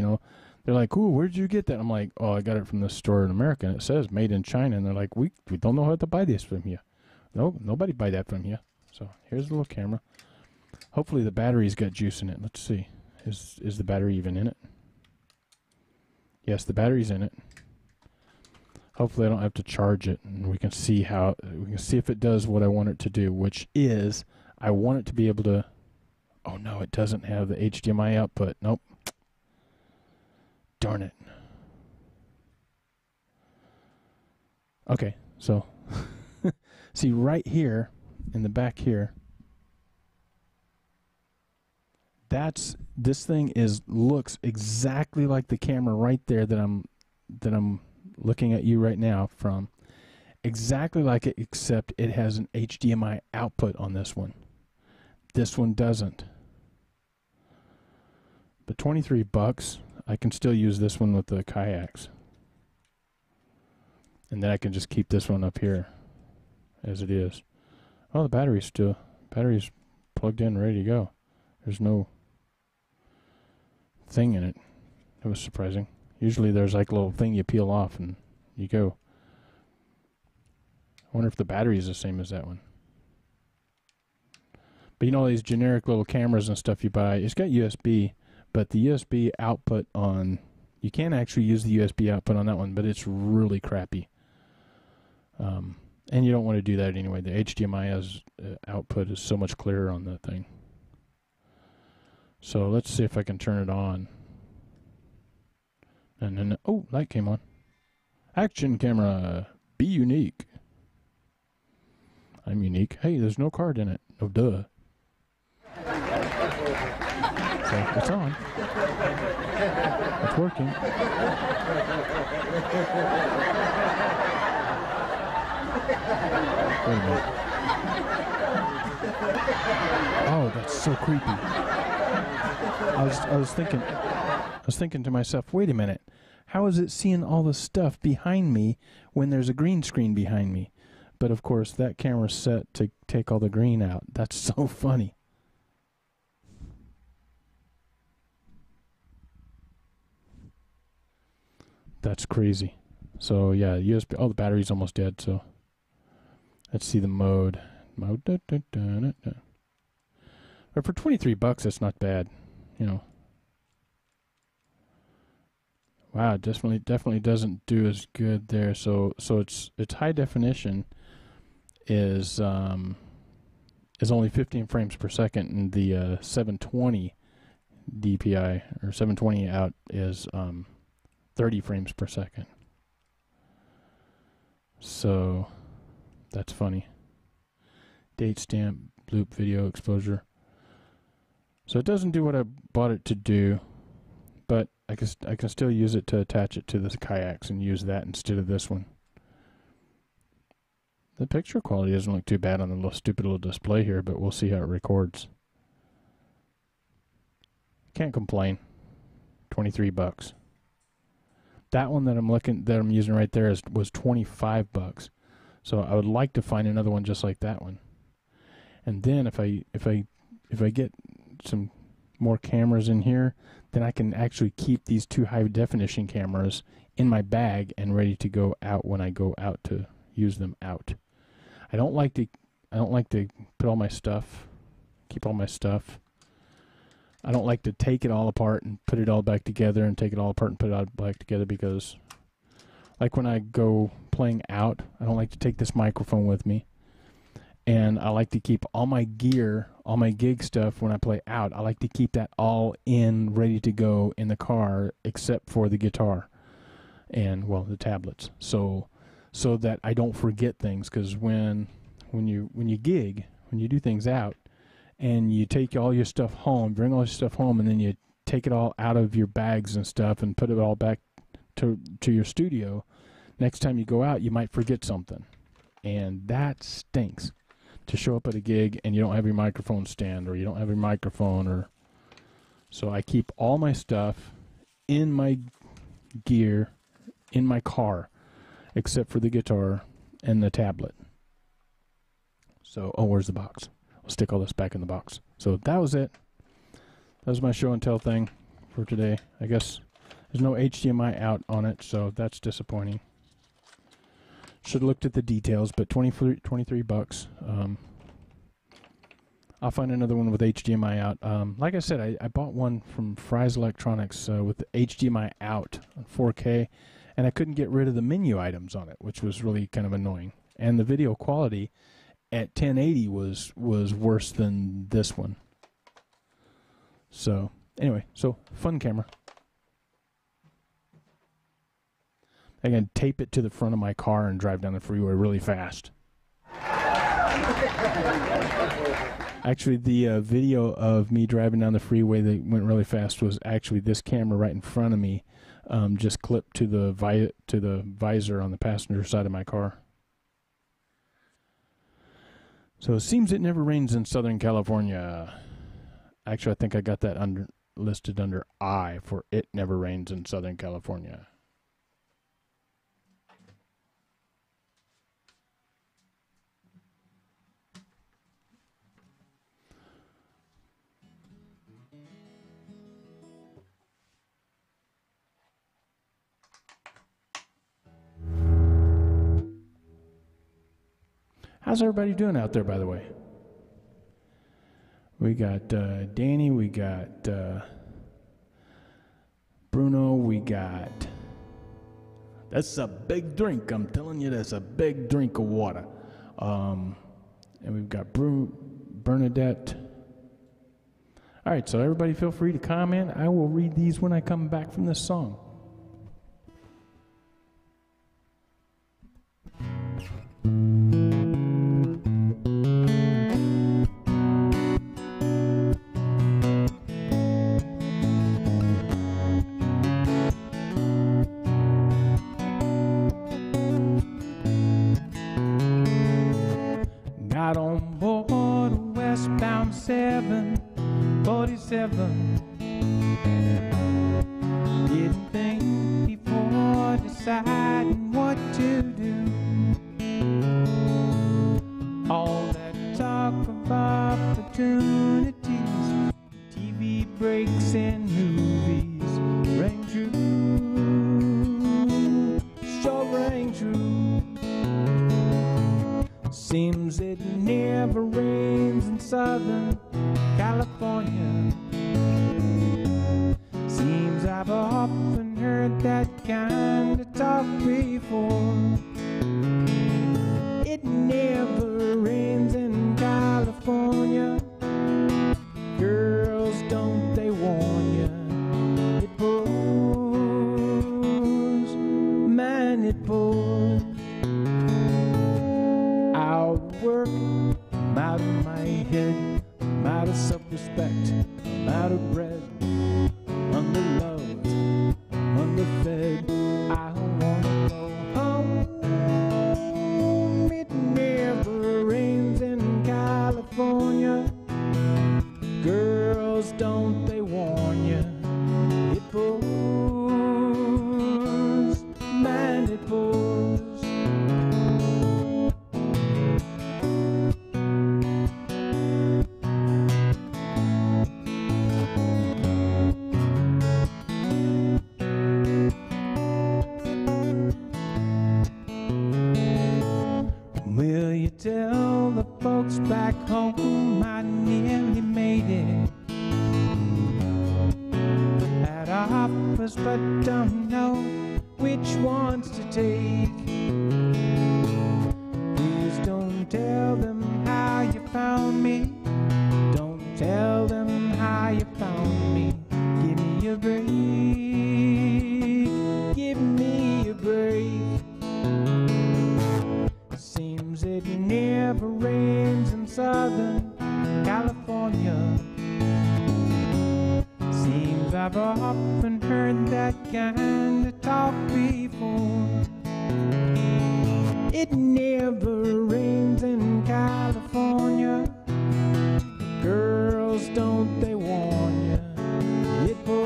they're like, ooh, where'd you get that? I'm like, oh, I got it from the store in America, and it says made in China. And they're like, we don't know how to buy this from here. No, nobody buy that from here. So here's the little camera. Hopefully the battery's got juice in it. Let's see. Is the battery even in it? Yes, the battery's in it. Hopefully I don't have to charge it, and we can see if it does what I want it to do, which is I want it to be able to. Oh no, it doesn't have the HDMI output. Nope. Darn it. Okay, so see right here in the back here. This thing looks exactly like the camera right there that I'm looking at you right now from. Exactly like it, except it has an HDMI output on this one. This one doesn't. But $23, I can still use this one with the kayaks. And then I can just keep this one up here as it is. Oh, the battery's plugged in, ready to go. There's no thing in it. It was surprising. Usually there's a little thing you peel off and you go. I wonder if the battery is the same as that one. But you know, these generic little cameras and stuff you buy, it's got USB, but the USB output on, you can actually use the USB output on that one, but it's really crappy. And you don't want to do that anyway. The HDMI output is so much clearer on that thing. So let's see if I can turn it on. And then, oh, light came on. Action camera, be unique. I'm unique. Hey, there's no card in it. Oh, duh. So it's on. It's working. Wait a minute. Oh, that's so creepy. I was thinking to myself, wait a minute. How is it seeing all the stuff behind me when there's a green screen behind me? But of course, that camera's set to take all the green out. That's so funny. That's crazy. So yeah, USB. Oh, the battery's almost dead. So let's see the mode. But for $23, that's not bad. You know. Wow, definitely doesn't do as good there. So its high definition is only 15 frames per second, and the 720 DPI or 720 out is 30 frames per second. So that's funny. Date stamp, loop video exposure. So it doesn't do what I bought it to do, but I can still use it to attach it to the kayaks and use that instead of this one. The picture quality doesn't look too bad on the little stupid little display here, but we'll see how it records. Can't complain. $23. That one that I'm using right there was $25. So I would like to find another one just like that one. And then if I get some more cameras in here, then I can actually keep these two high definition cameras in my bag and ready to go out when I go out to use them out. I don't like to put all my stuff, keep all my stuff. I don't like to take it all apart and put it all back together and take it all apart and put it all back together, because like when I go playing out, I don't like to take this microphone with me. And I like to keep all my gear, all my gig stuff when I play out. I like to keep that all in, ready to go in the car, except for the guitar and, well, the tablets. So that I don't forget things, because when you gig, when you do things out, and you take all your stuff home, bring all your stuff home, and then you take it all out of your bags and stuff and put it all back to your studio, next time you go out, you might forget something. And that stinks. To show up at a gig and you don't have your microphone stand, or you don't have your microphone, or so I keep all my stuff in my gear in my car, except for the guitar and the tablet. So, oh, where's the box? I'll stick all this back in the box. So that was it. That was my show and tell thing for today. I guess there's no HDMI out on it, so that's disappointing. Should have looked at the details, but $23. I'll find another one with HDMI out. Like I said, I bought one from Fry's Electronics with the HDMI out on 4K, and I couldn't get rid of the menu items on it, which was really kind of annoying. And the video quality at 1080 was worse than this one. So anyway, so fun camera. I can tape it to the front of my car and drive down the freeway really fast. Actually, the video of me driving down the freeway that went really fast was actually this camera right in front of me, just clipped to the visor on the passenger side of my car. So it seems it never rains in Southern California. Actually, I think I got that listed under I for it never rains in Southern California. How's everybody doing out there, by the way? We got Danny, we got Bruno, we got... That's a big drink, I'm telling you, that's a big drink of water. And we've got Bernadette. All right, so everybody feel free to comment. I will read these when I come back from this song. Got on board a westbound 747. Didn't think before deciding what to do. All that talk of opportunities, TV breaks and movies rang true, sure rang true. Seems it never rains in Southern California. Seems I've often heard that kind of talk before. It never rains in California. Girls, don't they warn ya? It pours, man, it pours. I'll work, I'm out of my head, I'm out of self-respect, I'm out of bread, I'm underloved, I'm underfed, I wanna go home. It never rains in California. Girls, don't they warn ya? It pours, man, it pours. Will you tell the folks back home I nearly made it? Had offers but don't know which ones to take. Please don't tell them how you found me. Don't tell them how you found me. Give me a break. Give me a break. Seems it never rains in Southern California. Seems I've often heard that kind of talk before. It never rains in California. Girls, don't they warn ya? It pours,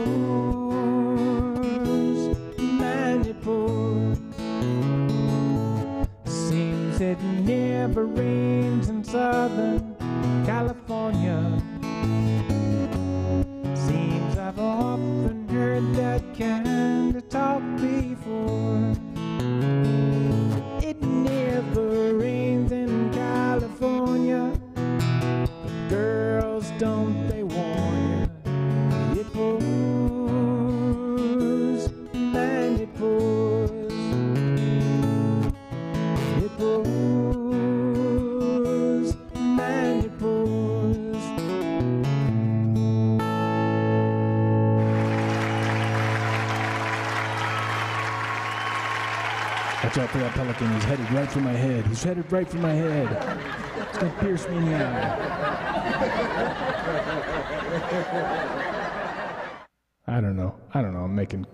man, it pours. Seems it never rains in Southern California. Seems I've often heard that kind of talk before. It never rains in California. But girls, don't they warn ya? It pours, man, it pours. It pours, man, it pours. Watch out for that pelican. He's headed right for my head. He's headed right for my head. It's going to pierce me in the eye. I don't know. I'm making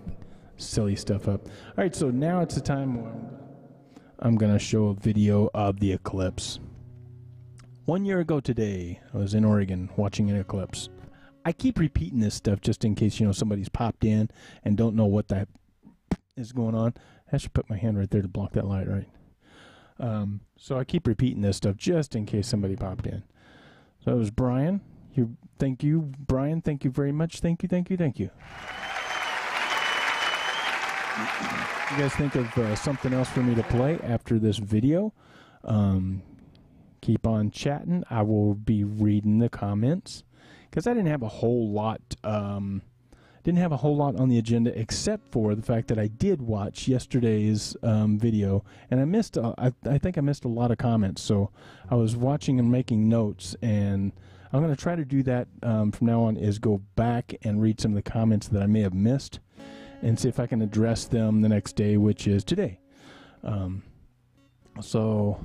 silly stuff up. All right, so now it's the time when I'm going to show a video of the eclipse. 1 year ago today, I was in Oregon watching an eclipse. I keep repeating this stuff just in case, somebody's popped in and don't know what that is going on. I should put my hand right there to block that light, right? So I keep repeating this stuff just in case somebody popped in. So it was Brian. Thank you, Brian. Thank you very much. Thank you. You guys think of something else for me to play after this video? Keep on chatting. I will be reading the comments. because I didn't have a whole lot. Didn't have a whole lot on the agenda except for the fact that I did watch yesterday's video, and I missed. I think I missed a lot of comments, so I was watching and making notes, and I'm going to try to do that from now on. Is go back and read some of the comments that I may have missed, and see if I can address them the next day, which is today. So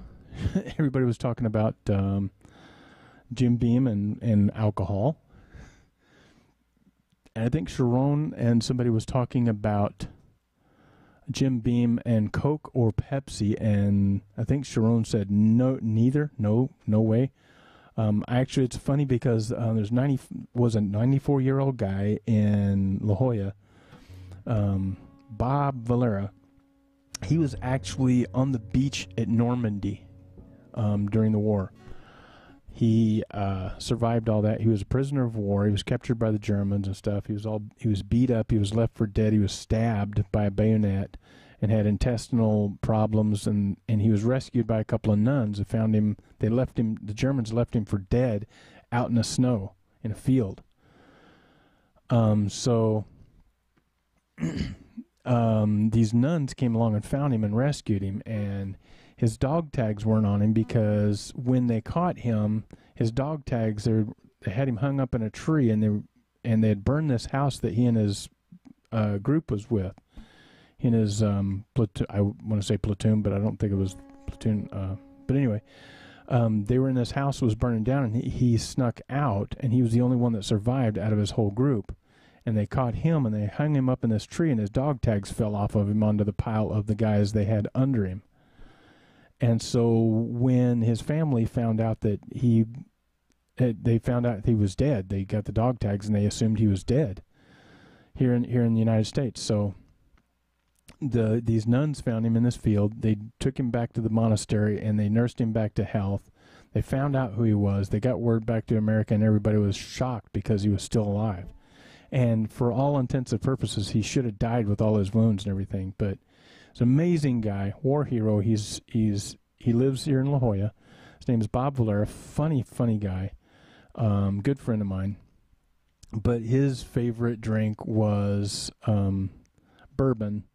everybody was talking about Jim Beam and alcohol. And I think Sharon and somebody was talking about Jim Beam and Coke or Pepsi, and I think Sharon said no, neither, no way. Actually, it's funny because there's a 94-year-old guy in La Jolla, Bob Valera. He was actually on the beach at Normandy during the war. He survived all that. He was a prisoner of war. He was captured by the Germans and stuff. He was beat up. He was left for dead. He was stabbed by a bayonet and had intestinal problems. And he was rescued by a couple of nuns who found him. The Germans left him for dead out in the snow in a field. So these nuns came along and found him and rescued him, and his dog tags weren't on him because when they caught him, his dog tags, they had him hung up in a tree, and they had burned this house that he and his group was with. He and his platoon, I want to say platoon, but I don't think it was platoon. But anyway, they were in this house that was burning down, and he snuck out, and he was the only one that survived out of his whole group. And they caught him, and they hung him up in this tree, and his dog tags fell off of him onto the pile of the guys they had under him. And so when his family found out that they found out he was dead, they got the dog tags and they assumed he was dead here in the United States. So these nuns found him in this field. They took him back to the monastery and they nursed him back to health. They found out who he was. They got word back to America, and everybody was shocked because he was still alive. And for all intents and purposes, he should have died with all his wounds and everything, but he's an amazing guy, war hero. He lives here in La Jolla. His name is Bob Valera. Funny guy. Good friend of mine. But his favorite drink was bourbon,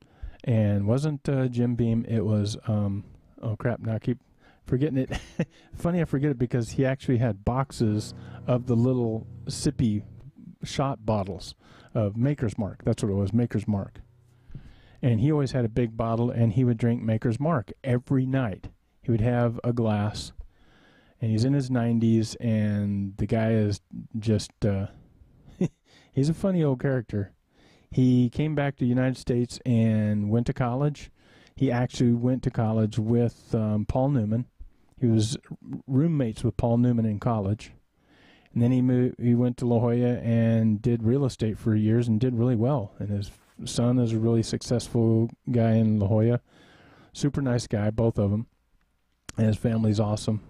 and wasn't Jim Beam. It was oh crap! Now I keep forgetting it. Funny, I forget it because he actually had boxes of the little sippy shot bottles of Maker's Mark. That's what it was, Maker's Mark. And he always had a big bottle, and he would drink Maker's Mark every night. He would have a glass, and he's in his 90s, and the guy is just, he's a funny old character. He came back to the United States and went to college. He actually went to college with Paul Newman. He was roommates with Paul Newman in college. And then he went to La Jolla and did real estate for years and did really well. And his son is a really successful guy in La Jolla. Super nice guy, both of them. And his family's awesome.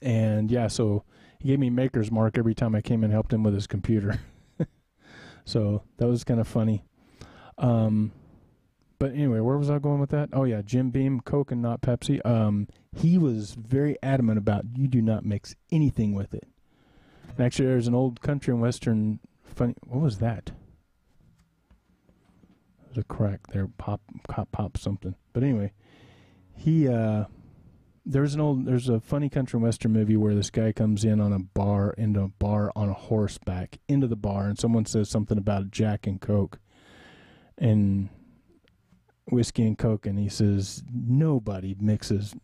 And yeah, so he gave me Maker's Mark every time I came and helped him with his computer. So that was kind of funny. But anyway, where was I going with that? Oh yeah, Jim Beam, Coke and not Pepsi. He was very adamant about you do not mix anything with it. And actually, there's an old country and western funny. What was that? There's a crack there. Pop something. But anyway, there's a funny country and western movie where this guy comes into a bar on a horseback into the bar, and someone says something about Jack and Coke and whiskey and Coke, and he says nobody mixes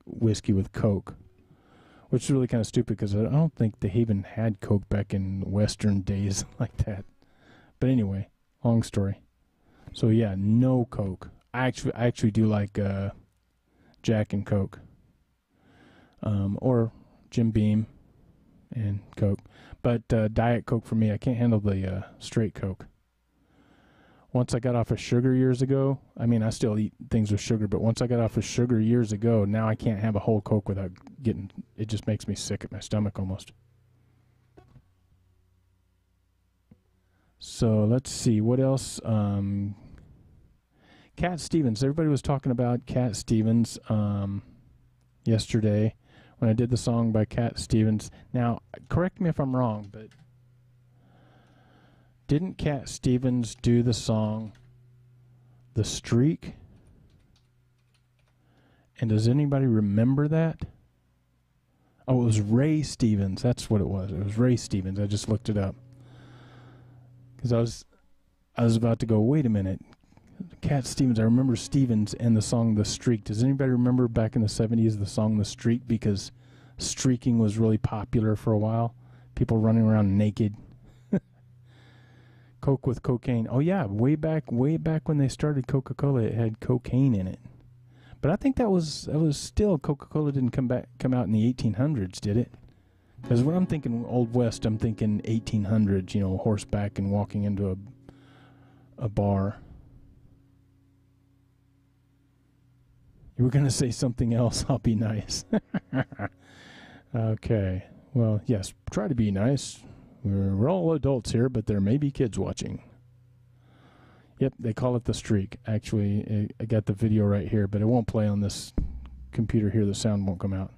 whiskey with Coke. Which is really kind of stupid because I don't think they even had Coke back in Western days like that. But anyway, long story. So yeah, no Coke. I actually do like Jack and Coke, or Jim Beam and Coke. But Diet Coke for me, I can't handle the straight Coke. Once I got off of sugar years ago, I mean, I still eat things with sugar, but once I got off of sugar years ago, now I can't have a whole Coke without it just makes me sick at my stomach almost. So let's see, what else? Cat Stevens. Everybody was talking about Cat Stevens yesterday when I did the song by Cat Stevens. Now, correct me if I'm wrong, but Didn't Cat Stevens do the song The Streak? And does anybody remember that? Oh, it was Ray Stevens. That's what it was. It was Ray Stevens. I just looked it up. Because I was about to go, wait a minute. Cat Stevens. I remember Stevens and the song The Streak. Does anybody remember back in the 70s the song The Streak? Because streaking was really popular for a while. People running around naked. Coke with cocaine. Oh, yeah. Way back when they started Coca-Cola, it had cocaine in it. But I think that was still, Coca-Cola didn't come out in the 1800s, did it? Because when I'm thinking Old West, I'm thinking 1800s, horseback and walking into a bar. You were going to say something else. I'll be nice. Okay. Well, yes, try to be nice. We're all adults here, but there may be kids watching. Yep, they call it The Streak. Actually, I got the video right here, but it won't play on this computer here. The sound won't come out.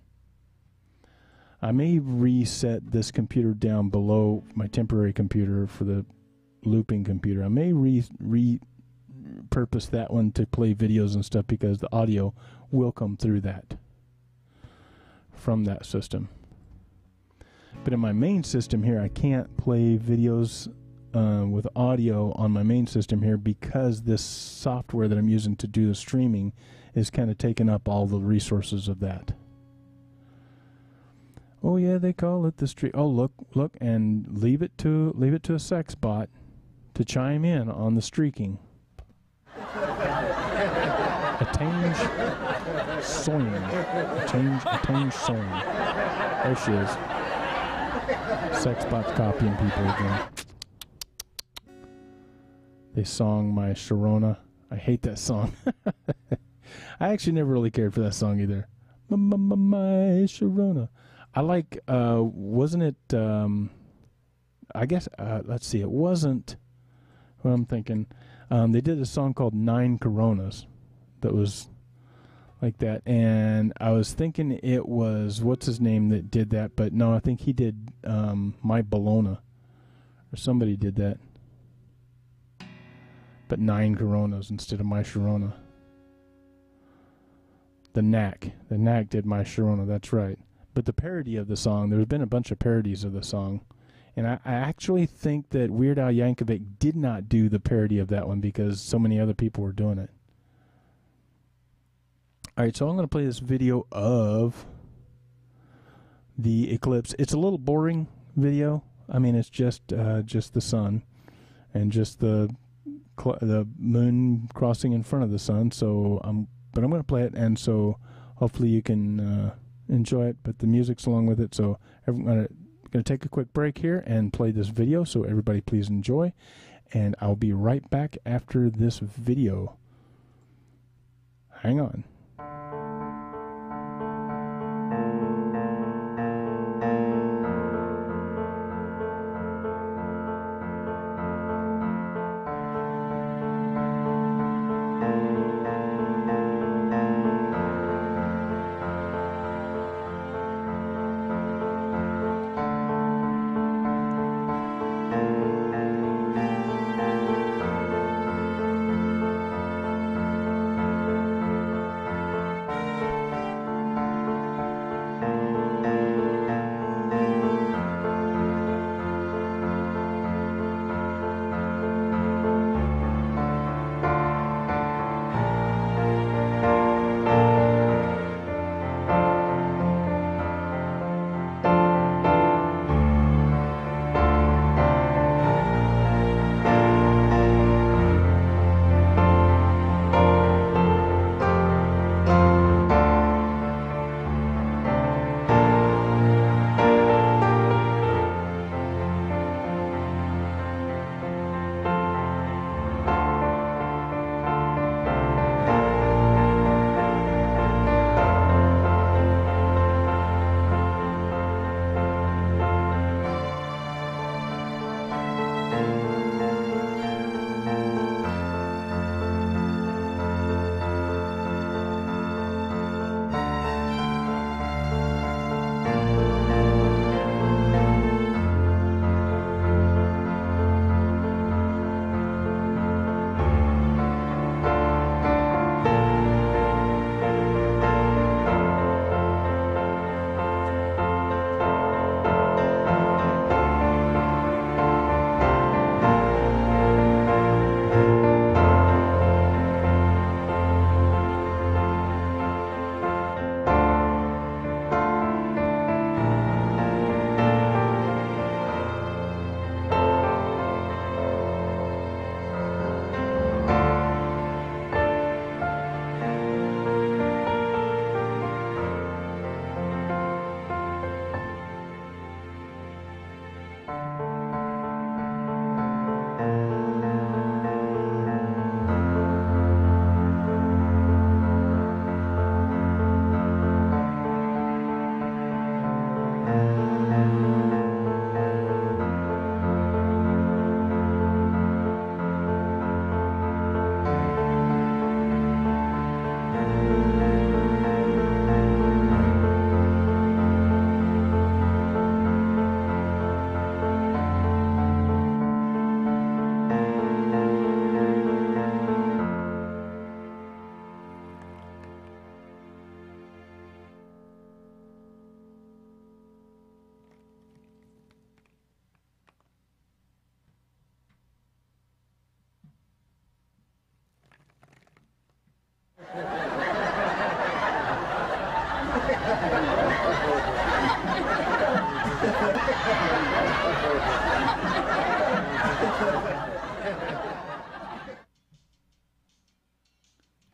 I may reset this computer down below my temporary computer for the looping computer. I may repurpose that one to play videos and stuff because the audio will come through that from that system. But in my main system here, I can't play videos with audio on my main system here because this software that I'm using to do the streaming is kind of taking up all the resources of that. Oh yeah, they call it the streak. Oh look, and leave it to a sex bot to chime in on the streaking. A tange soin. A tange soin. There she is. Sexbot's copying people again. They song My Sharona. I hate that song. I actually never really cared for that song either. My Sharona. I like, wasn't it, I guess, let's see, it wasn't, what I'm thinking, they did a song called 9 Coronas that was like that, and I was thinking it was, what's his name that did that, but no, I think he did My Bologna, or somebody did that, but 9 Coronas instead of My Sharona. The Knack did My Sharona, that's right. But the parody of the song, there's been a bunch of parodies of the song, and I actually think that Weird Al Yankovic did not do the parody of that one because so many other people were doing it. Alright, so I'm going to play this video of the eclipse. It's a little boring video. I mean, it's just the sun and just the moon crossing in front of the sun. So but I'm going to play it, and so hopefully you can enjoy it. But the music's along with it. So I'm going to take a quick break here and play this video. So everybody, please enjoy, and I'll be right back after this video. Hang on.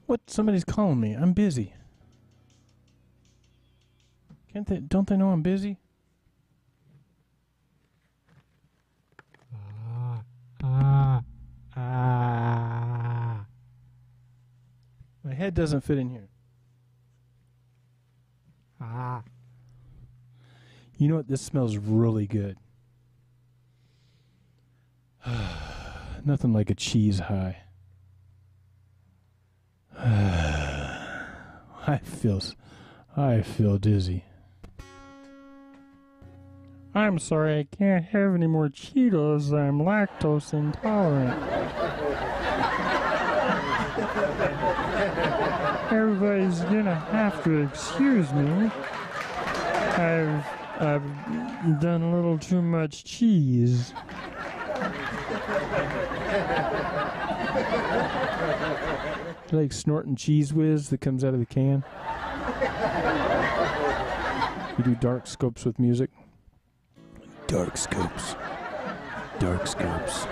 What? Somebody's calling me. I'm busy. Don't they know I'm busy? My head doesn't fit in here. You know what? This smells really good. Nothing like a cheese high. I feel dizzy. I'm sorry, I can't have any more Cheetos. I'm lactose intolerant. Everybody's gonna have to excuse me. I've done a little too much cheese. Like snorting cheese whiz that comes out of the can. You do dark scopes with music. Dark scopes. Dark scopes.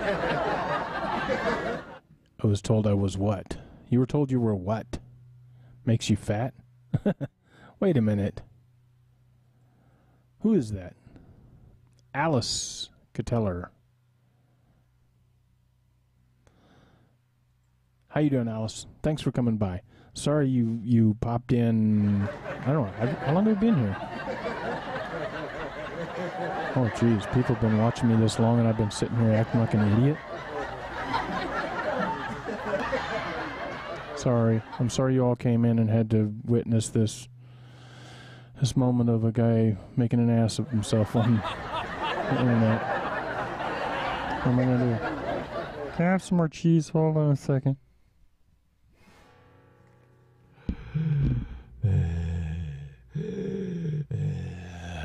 I was told I was what? You were told you were what? Makes you fat? Wait a minute. Who is that? Alice Cateller. How you doing, Alice? Thanks for coming by. Sorry you popped in. I don't know. How long have you been here? Oh, geez. People have been watching me this long, and I've been sitting here acting like an idiot. Sorry. I'm sorry you all came in and had to witness this moment of a guy making an ass of himself on the internet. What am I going to do? Can I have some more cheese? Hold on a second.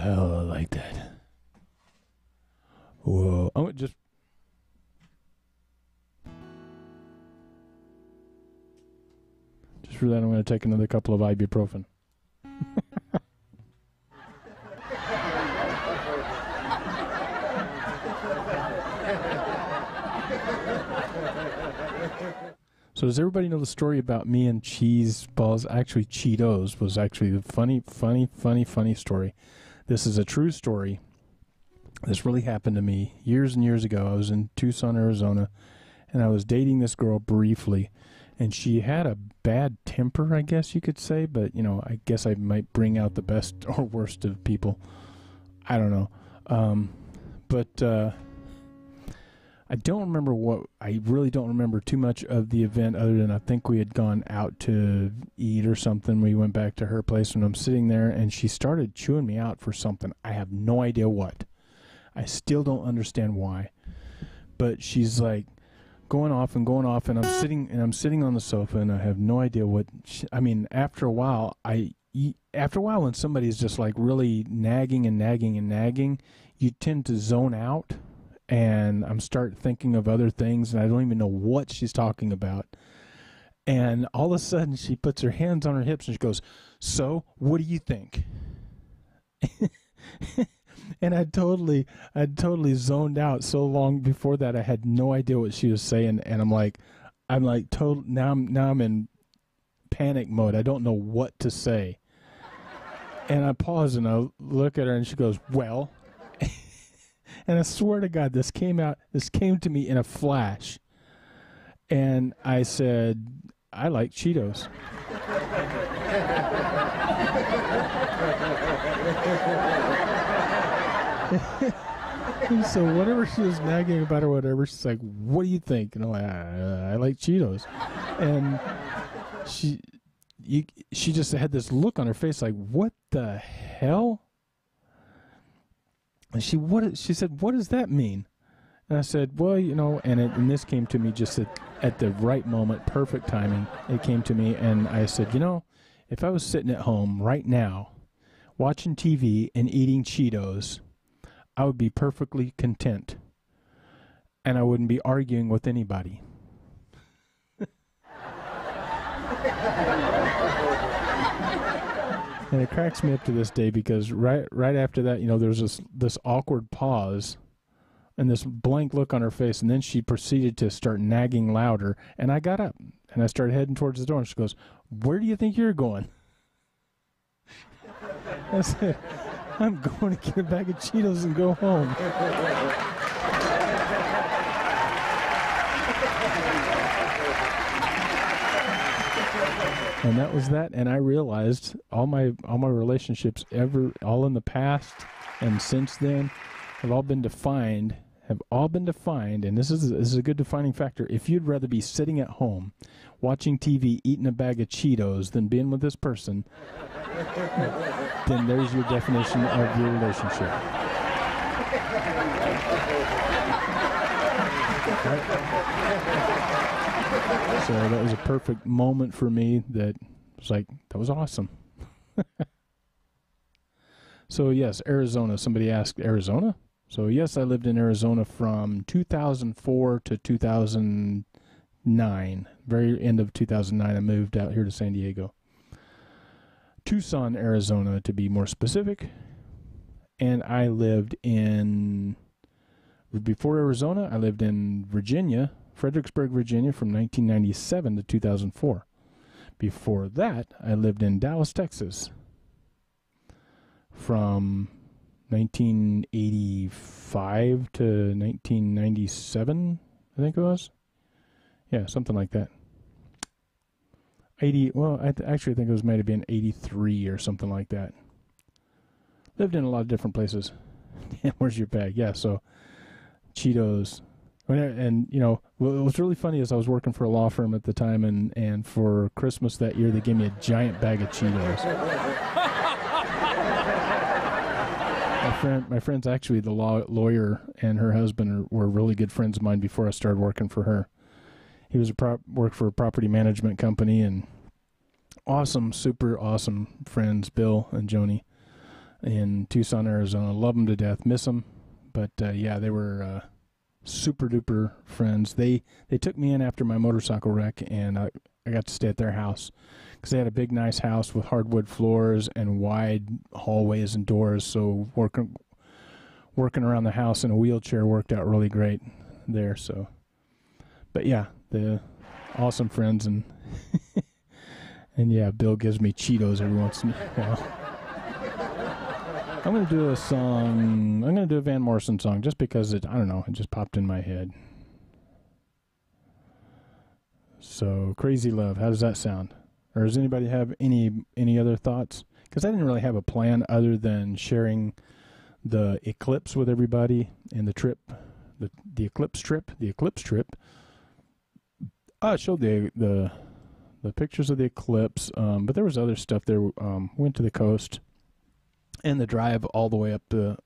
Oh, I like that. Whoa. Oh, just for that, I'm going to take another couple of ibuprofen. So does everybody know the story about me and cheese balls? Actually, Cheetos was actually the funny story. This is a true story. This really happened to me years and years ago. I was in Tucson, Arizona, and I was dating this girl briefly, and she had a bad temper, I guess you could say, but, you know, I guess I might bring out the best or worst of people. I don't know. I really don't remember too much of the event other than I think we had gone out to eat or something. We went back to her place and I'm sitting there and she started chewing me out for something. I have no idea what. I still don't understand why. But she's like going off and I'm sitting on the sofa and I have no idea what after a while when somebody's just like really nagging, you tend to zone out. And I'm start thinking of other things, and I don't even know what she's talking about. And all of a sudden, she puts her hands on her hips, and she goes, "So, what do you think?" And I'd totally zoned out so long before that. I had no idea what she was saying, and I'm like, now I'm in panic mode. I don't know what to say. And I pause and I look at her, and she goes, "Well." And I swear to God, this came to me in a flash. And I said, "I like Cheetos." And so whatever she was nagging about or whatever, she's like, "What do you think?" And I'm like, I like Cheetos. And she just had this look on her face like, "What the hell?" And she said, "What does that mean?" And I said, "Well, you know," and this came to me just at the right moment, perfect timing. It came to me, and I said, "You know, if I was sitting at home right now, watching TV and eating Cheetos, I would be perfectly content, and I wouldn't be arguing with anybody." And it cracks me up to this day because right after that, you know, there was this awkward pause and this blank look on her face, and then she proceeded to start nagging louder, and I got up and I started heading towards the door, and she goes, "Where do you think you're going?" I said, "I'm going to get a bag of Cheetos and go home." And that was that, and I realized all my relationships all in the past and since then have all been defined, and this is a good defining factor. If you'd rather be sitting at home watching TV, eating a bag of Cheetos than being with this person, then there's your definition of your relationship. Right? So that was a perfect moment for me. That was like, that was awesome. So yes, Arizona. Somebody asked, Arizona? So yes, I lived in Arizona from 2004 to 2009. Very end of 2009, I moved out here to San Diego. Tucson, Arizona, to be more specific. And I lived before Arizona, I lived in Virginia, Fredericksburg, Virginia, from 1997 to 2004. Before that, I lived in Dallas, Texas, from 1985 to 1997, I think it was. Yeah, something like that. Actually, I think it might have been 83 or something like that. Lived in a lot of different places. Where's your bag? Yeah, so Cheetos. And, you know, what was really funny is I was working for a law firm at the time, and for Christmas that year, they gave me a giant bag of Cheetos. My friend's actually the lawyer, and her husband were really good friends of mine before I started working for her. He was worked for a property management company, and awesome, super awesome friends, Bill and Joni, in Tucson, Arizona. Love them to death, miss them, but yeah, they were super duper friends. They took me in after my motorcycle wreck, and I got to stay at their house because they had a big, nice house with hardwood floors and wide hallways and doors. So working around the house in a wheelchair worked out really great there. So, but yeah, the awesome friends, and and yeah, Bill gives me Cheetos every once in a while. I'm going to do a song. I'm going to do a Van Morrison song just because I don't know, it just popped in my head. So, Crazy Love, how does that sound? Or does anybody have any other thoughts? Because I didn't really have a plan other than sharing the eclipse with everybody and the trip, the eclipse trip. I showed the pictures of the eclipse, but there was other stuff there. Went to the coast. And the drive all the way up the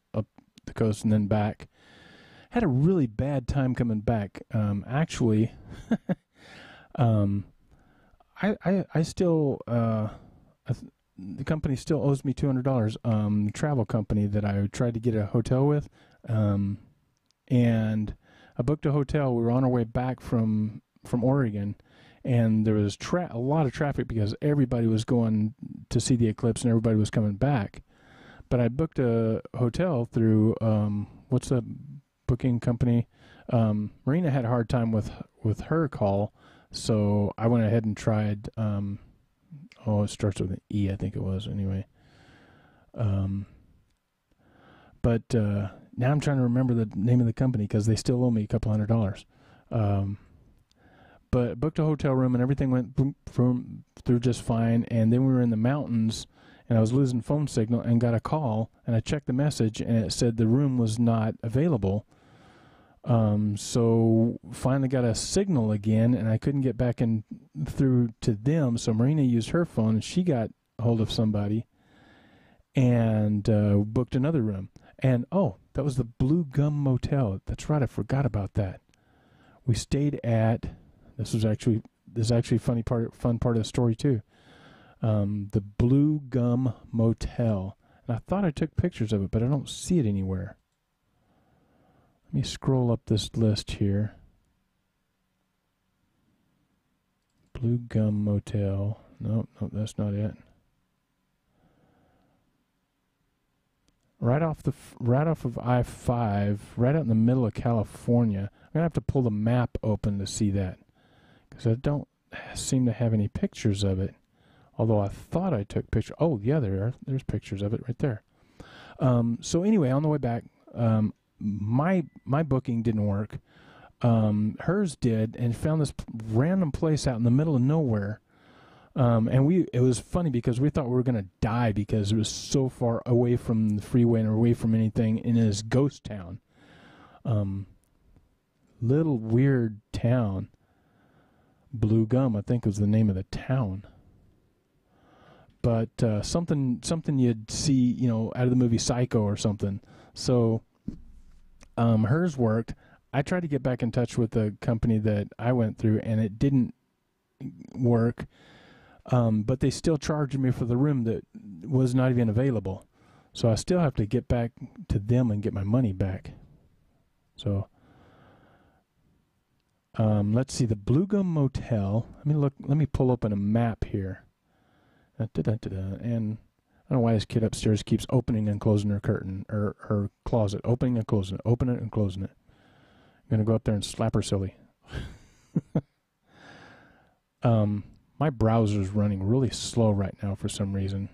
coast and then back. Had a really bad time coming back. Actually, I still the company still owes me $200. The travel company that I tried to get a hotel with, and I booked a hotel. We were on our way back from Oregon, and there was a lot of traffic because everybody was going to see the eclipse and everybody was coming back. But I booked a hotel through, what's that booking company? Marina had a hard time with her call, so I went ahead and tried, it starts with an E, I think it was, anyway. But now I'm trying to remember the name of the company because they still owe me a couple $100. But booked a hotel room and everything went through just fine, and then we were in the mountains, and I was losing phone signal and got a call, and I checked the message, and it said the room was not available. So finally got a signal again, and I couldn't get back in through to them. So Marina used her phone, and she got a hold of somebody and booked another room. And, that was the Blue Gum Motel. That's right, I forgot about that. We stayed at, this is actually a fun part of the story, too. The Blue Gum Motel. And I thought I took pictures of it, but I don't see it anywhere. Let me scroll up this list here. Blue Gum Motel. Nope, that's not it. Right off of I-5, right out in the middle of California. I'm gonna have to pull the map open to see that, because I don't seem to have any pictures of it. Although I thought I took pictures. Oh yeah, there are. There's pictures of it right there. So anyway, on the way back, my booking didn't work. Hers did, and found this random place out in the middle of nowhere. And it was funny because we thought we were going to die because it was so far away from the freeway and away from anything in this ghost town. Little weird town. Blue Gum, I think was the name of the town. But something you'd see, out of the movie Psycho or something. So hers worked. I tried to get back in touch with the company that I went through, and it didn't work. But they still charged me for the room that was not even available. So I still have to get back to them and get my money back. So let's see, the Blue Gum Motel. Let me pull open a map here. And I don't know why this kid upstairs keeps opening and closing her curtain, or her closet, opening and closing it, opening it and closing it. I'm going to go up there and slap her silly. My browser's running really slow right now for some reason,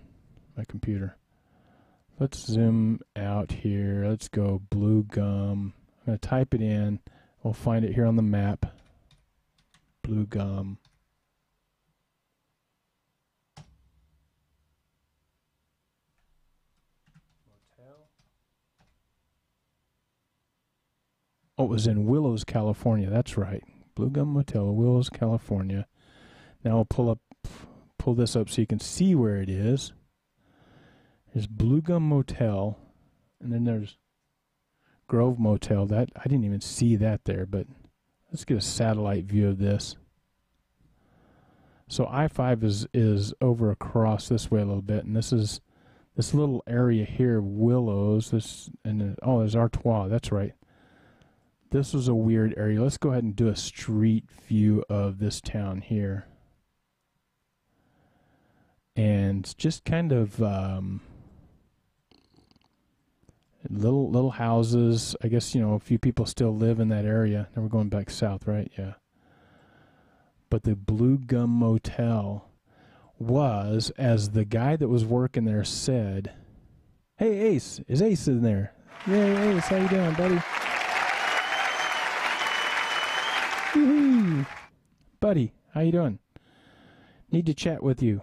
my computer. Let's zoom out here. Let's go Blue Gum. I'm going to type it in. We'll find it here on the map. Blue Gum. Motel. Oh, it was in Willows, California. That's right. Blue Gum Motel, Willows, California. Now I'll pull this up so you can see where it is. There's Blue Gum Motel, and then there's Grove Motel. That I didn't even see that there, but let's get a satellite view of this. So I-5 is over across this way a little bit, and this is this little area here, Willows. There's Artois. That's right. This was a weird area. Let's go ahead and do a street view of this town here. And just kind of little houses. I guess, a few people still live in that area. Now we're going back south, right? Yeah. But the Blue Gum Motel was, as the guy that was working there said, "Hey, Ace. Is Ace in there? Yay, Ace. How you doing, buddy? Woo-hoo. Buddy, how you doing? Need to chat with you.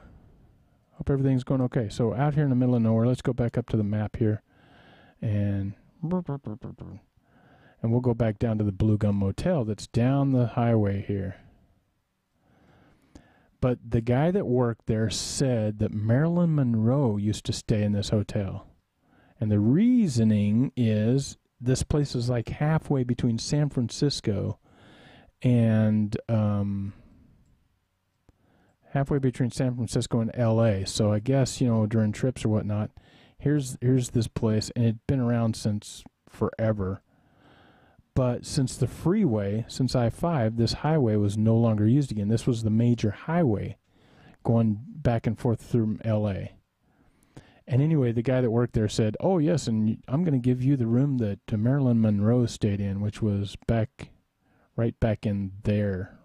Hope everything's going okay." So out here in the middle of nowhere, let's go back up to the map here. And we'll go back down to the Blue Gum Motel that's down the highway here. But the guy that worked there said that Marilyn Monroe used to stay in this hotel. And the reasoning is this place is like halfway between San Francisco and halfway between San Francisco and L.A. So I guess, during trips or whatnot, here's this place, and it'd been around since forever. But since the freeway, since I-5, this highway was no longer used again. This was the major highway going back and forth through L.A. And anyway, the guy that worked there said, "Oh, yes, and I'm going to give you the room that Marilyn Monroe stayed in," which was right back in there.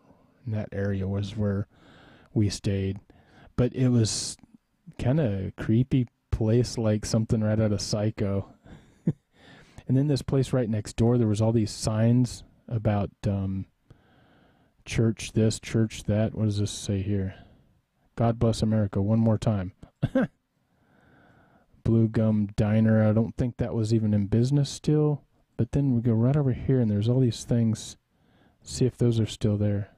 In that area was where we stayed. But it was kind of a creepy place, like something right out of Psycho. And then this place right next door, there was all these signs about church this, church that. What does this say here? God bless America. One more time. Blue Gum Diner. I don't think that was even in business still. But then we go right over here, and there's all these things. See if those are still there.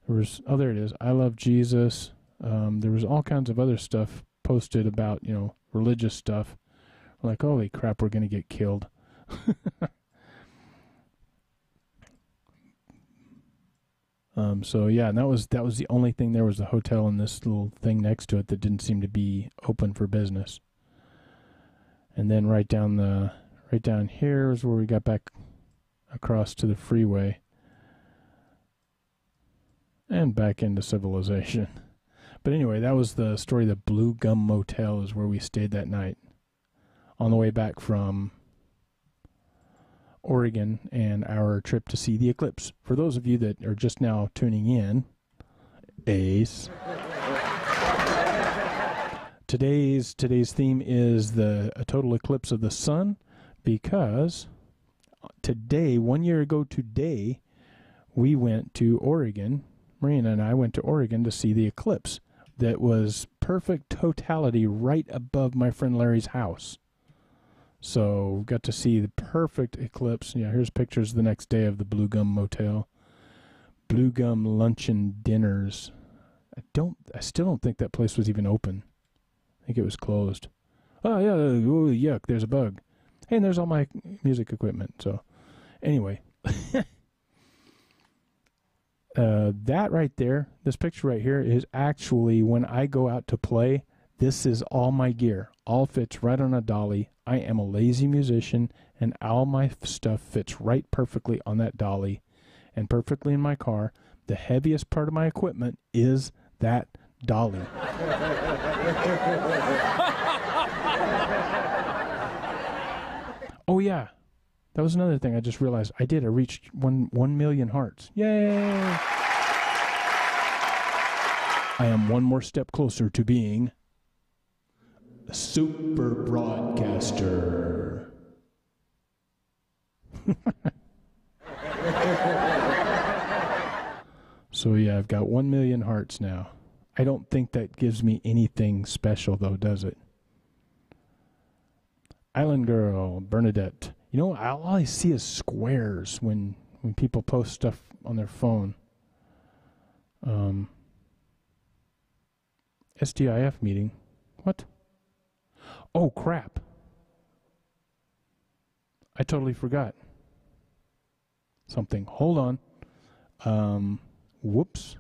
There it is. I love Jesus. There was all kinds of other stuff posted about, religious stuff. Like, holy crap, we're going to get killed. So yeah, and that was the only thing. There was the hotel and this little thing next to it that didn't seem to be open for business. And then right down here is where we got back across to the freeway. and back into civilization. But anyway, that was the story. The Blue Gum Motel is where we stayed that night on the way back from Oregon and our trip to see the eclipse. For those of you that are just now tuning in, Ace. Today's theme is a total eclipse of the sun, because today, 1 year ago today, we went to Oregon. Marina and I went to Oregon to see the eclipse. That was perfect totality right above my friend Larry's house. So got to see the perfect eclipse. Yeah, here's pictures the next day of the Blue Gum Motel. Blue Gum luncheon dinners. I still don't think that place was even open. I think it was closed. Oh yeah, oh, yuck, there's a bug. Hey, and there's all my music equipment. So anyway, that right there, this picture right here is actually when I go out to play. This is all my gear. All fits right on a dolly. I am a lazy musician, and all my stuff fits right perfectly on that dolly and perfectly in my car. The heaviest part of my equipment is that dolly. Oh, yeah. That was another thing I just realized. I reached 1 million hearts. Yay! I am one more step closer to being a super broadcaster. So yeah, I've got 1 million hearts now. I don't think that gives me anything special though, does it? Island Girl, Bernadette. You know, all I see is squares when people post stuff on their phone. SDIF meeting. What? Oh, crap. I totally forgot something. Hold on. Whoops.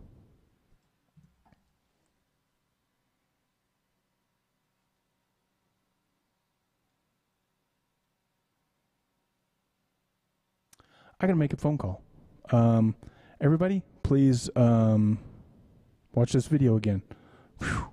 I gotta make a phone call. Everybody, please watch this video again. Whew.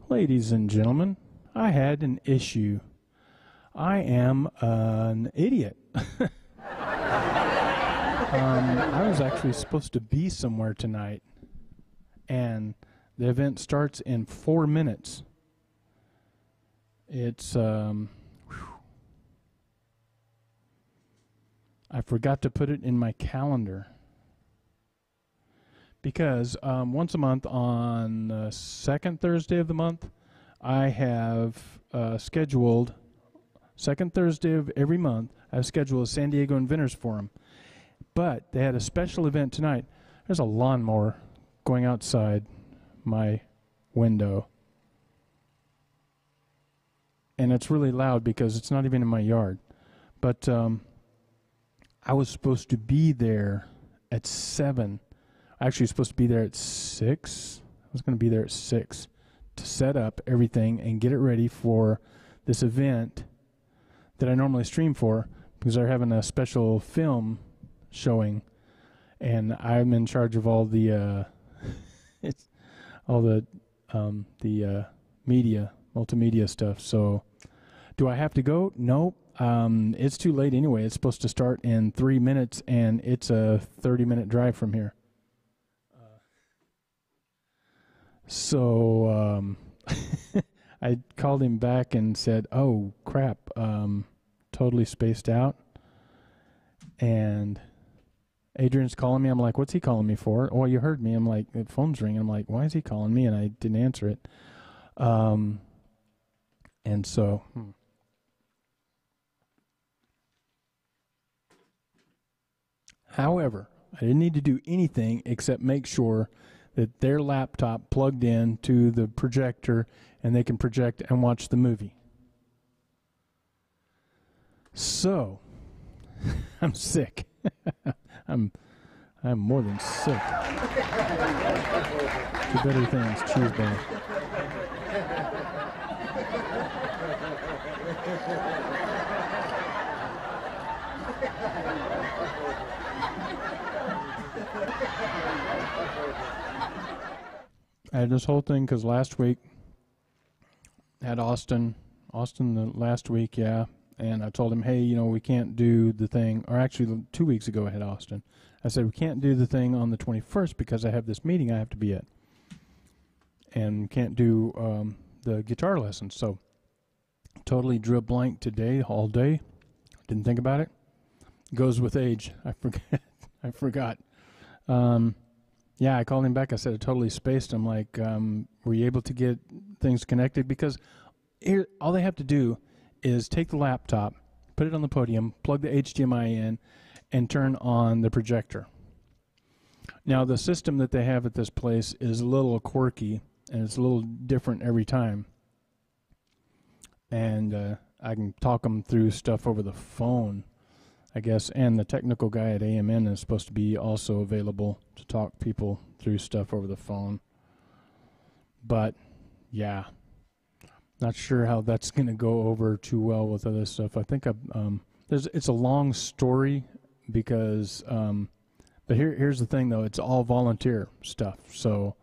Ladies and gentlemen, I had an issue. I am an idiot. I was actually supposed to be somewhere tonight, and the event starts in 4 minutes. It's, I forgot to put it in my calendar. Because once a month on the second Thursday of the month, I have scheduled, second Thursday of every month, I've scheduled a San Diego Inventors Forum. But they had a special event tonight. There's a lawnmower going outside my window. And it's really loud because it's not even in my yard. But I was supposed to be there at 7. Actually supposed to be there at 6. I was going to be there at 6 to set up everything and get it ready for this event that I normally stream for, because they're having a special film showing, and I'm in charge of all the media, multimedia stuff. So do I have to go? No. It's too late anyway. It's supposed to start in 3 minutes, and it's a 30-minute drive from here. So I called him back and said, oh, crap, totally spaced out. And Adrian's calling me. I'm like, what's he calling me for? Oh, you heard me. I'm like, the phone's ringing. I'm like, why is he calling me? And I didn't answer it. And so... However, I didn't need to do anything except make sure that their laptop plugged in to the projector and they can project and watch the movie. So, I'm sick. I'm more than sick. Two better things, cheese ball. I had this whole thing because last week I had Austin the last week, yeah, and I told him, hey, you know, we can't do the thing, or actually 2 weeks ago I had Austin. I said, we can't do the thing on the 21st because I have this meeting I have to be at, and can't do the guitar lessons. So totally drew a blank today, all day. Didn't think about it. Goes with age. I forgot. Yeah, I called him back. I said I totally spaced. I'm like, were you able to get things connected? Because here, all they have to do is take the laptop, put it on the podium, plug the HDMI in, and turn on the projector. Now, the system that they have at this place is a little quirky, and it's a little different every time. And I can talk them through stuff over the phone, I guess, and the technical guy at AMN is supposed to be also available to talk people through stuff over the phone. But, yeah, not sure how that's going to go over too well with other stuff. I think it's a long story because, but here's the thing, though. It's all volunteer stuff. So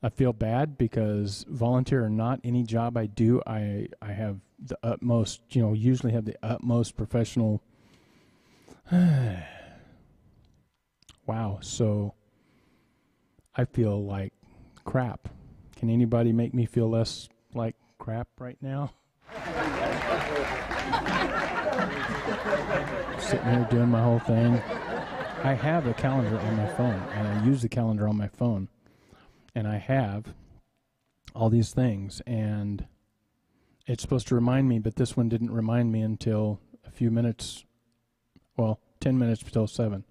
I feel bad because volunteer or not, any job I do, I have the utmost, usually have the utmost professional. Wow, so I feel like crap. Can anybody make me feel less like crap right now? Sitting here doing my whole thing. I have a calendar on my phone, and I use the calendar on my phone, and I have all these things, and it's supposed to remind me, but this one didn't remind me until a few minutes. Well, 10 minutes till 7.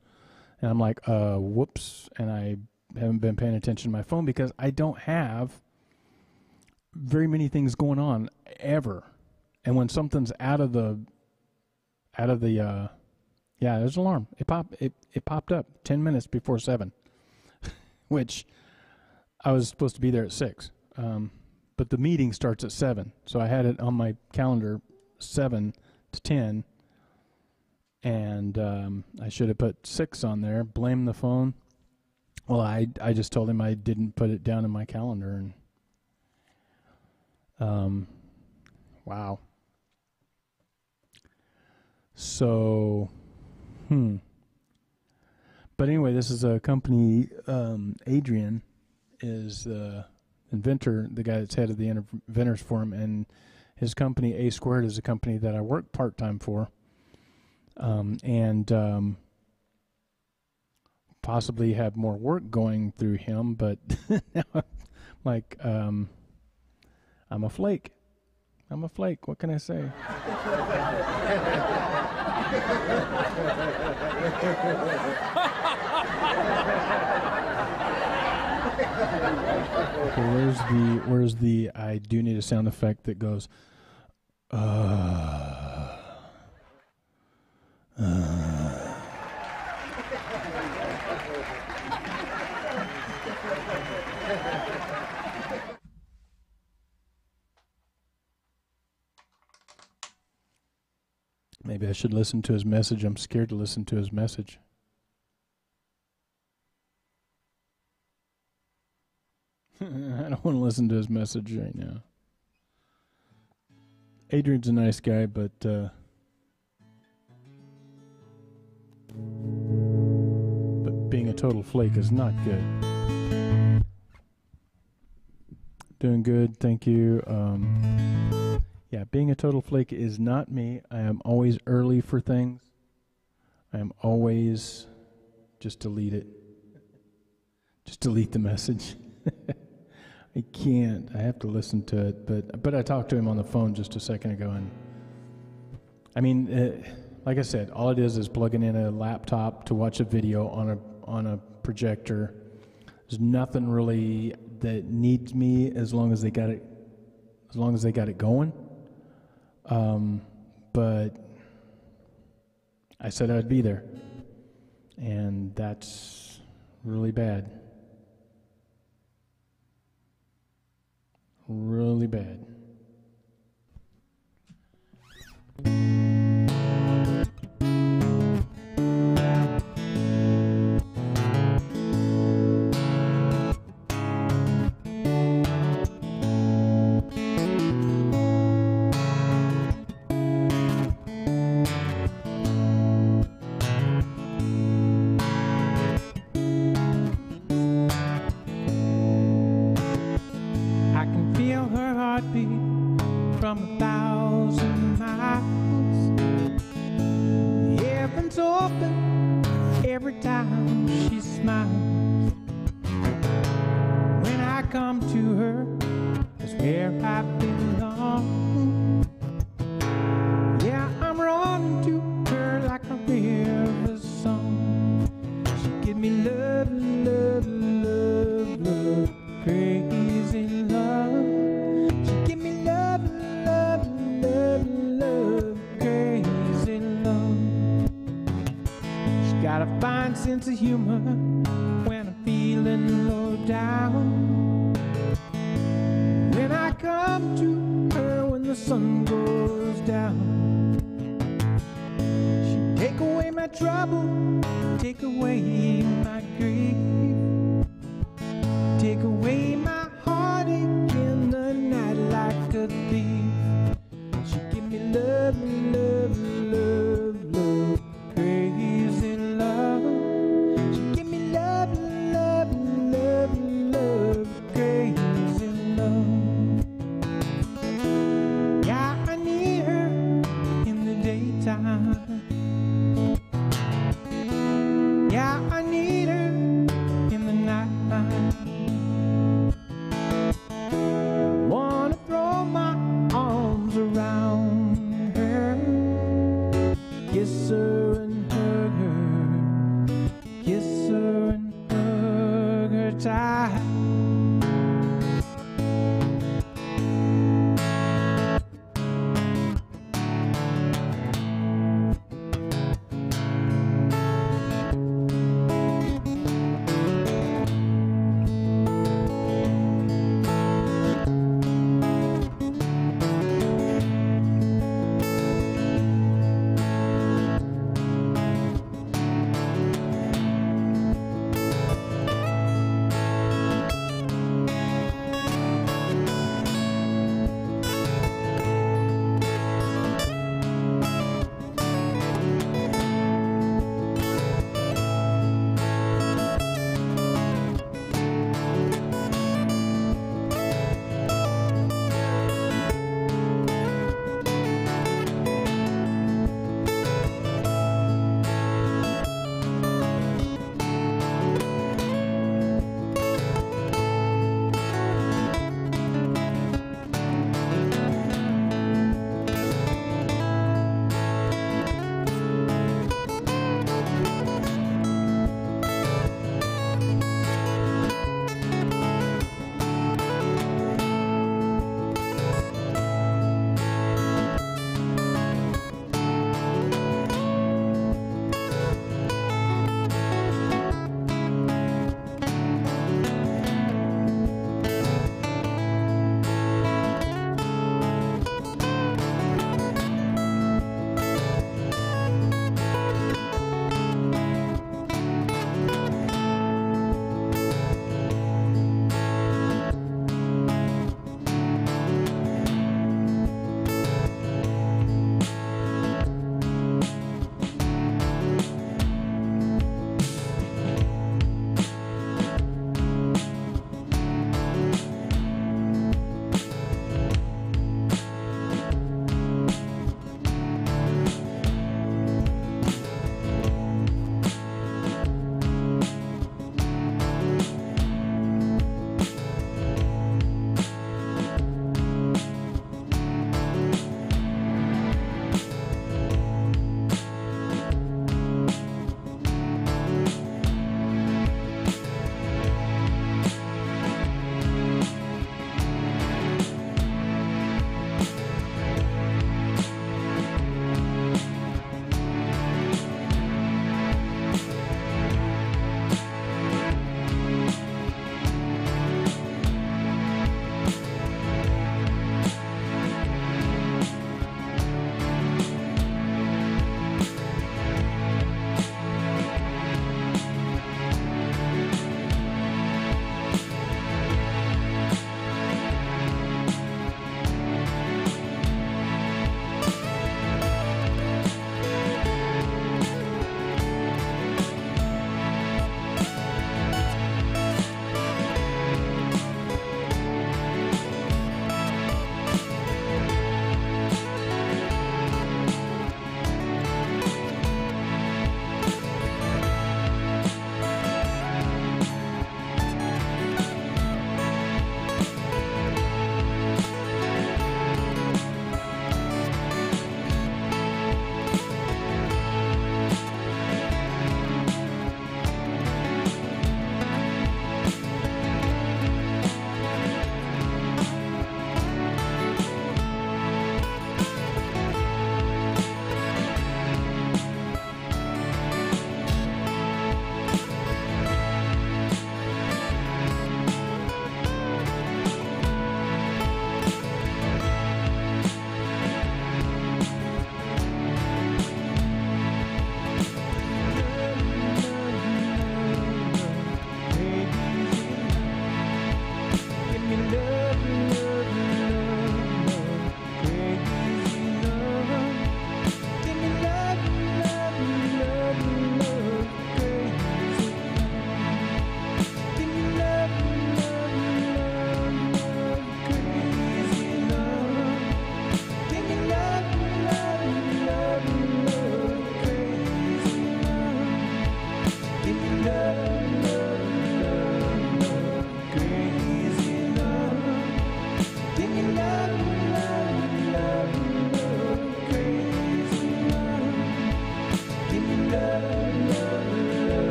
And I'm like, whoops. And I haven't been paying attention to my phone because I don't have very many things going on ever. And when something's out of the yeah, there's an alarm. It popped up 10 minutes before 7, which I was supposed to be there at 6. But the meeting starts at 7. So I had it on my calendar 7 to 10. And I should have put 6 on there. Blame the phone. Well, I just told him I didn't put it down in my calendar, and Wow. So, But anyway, this is a company, Adrian is the inventor, the guy that's head of the Inventors Forum, and his company, A Squared, is a company that I work part-time for, and possibly have more work going through him, but now I'm a flake. I'm a flake. What can I say? Where's the I do need a sound effect that goes Maybe I should listen to his message. I'm scared to listen to his message. I don't want to listen to his message right now. Adrian's a nice guy, but being a total flake is not good. Doing good, thank you. Yeah, being a total flake is not me. I am always early for things. I am always just delete it. Just delete the message. I can't. I have to listen to it. But I talked to him on the phone just a second ago, and I mean, like I said, all it is plugging in a laptop to watch a video on a projector. There's nothing really that needs me as long as they got it. As long as they got it going. But I said I'd be there, and that's really bad. Really bad.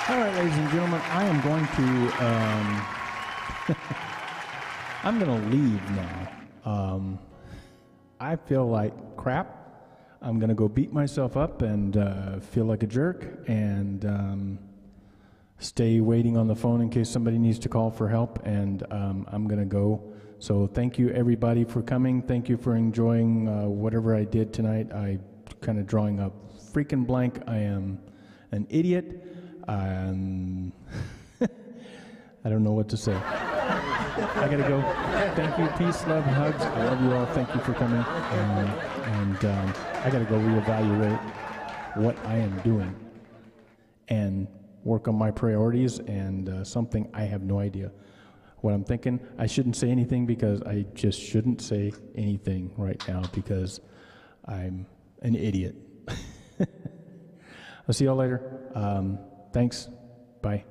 All right, ladies and gentlemen, I am going to, I'm going to leave now. I feel like crap. I'm going to go beat myself up and feel like a jerk and stay waiting on the phone in case somebody needs to call for help, and I'm going to go. So thank you, everybody, for coming. Thank you for enjoying whatever I did tonight. I kind of drawing a freaking blank. I am an idiot. I don't know what to say. I gotta go. Thank you. Peace, love, hugs. I love you all. Thank you for coming. And I gotta go reevaluate what I am doing and work on my priorities and something I have no idea what I'm thinking. I shouldn't say anything because I just shouldn't say anything right now because I'm an idiot. I'll see y'all later. Thanks. Bye.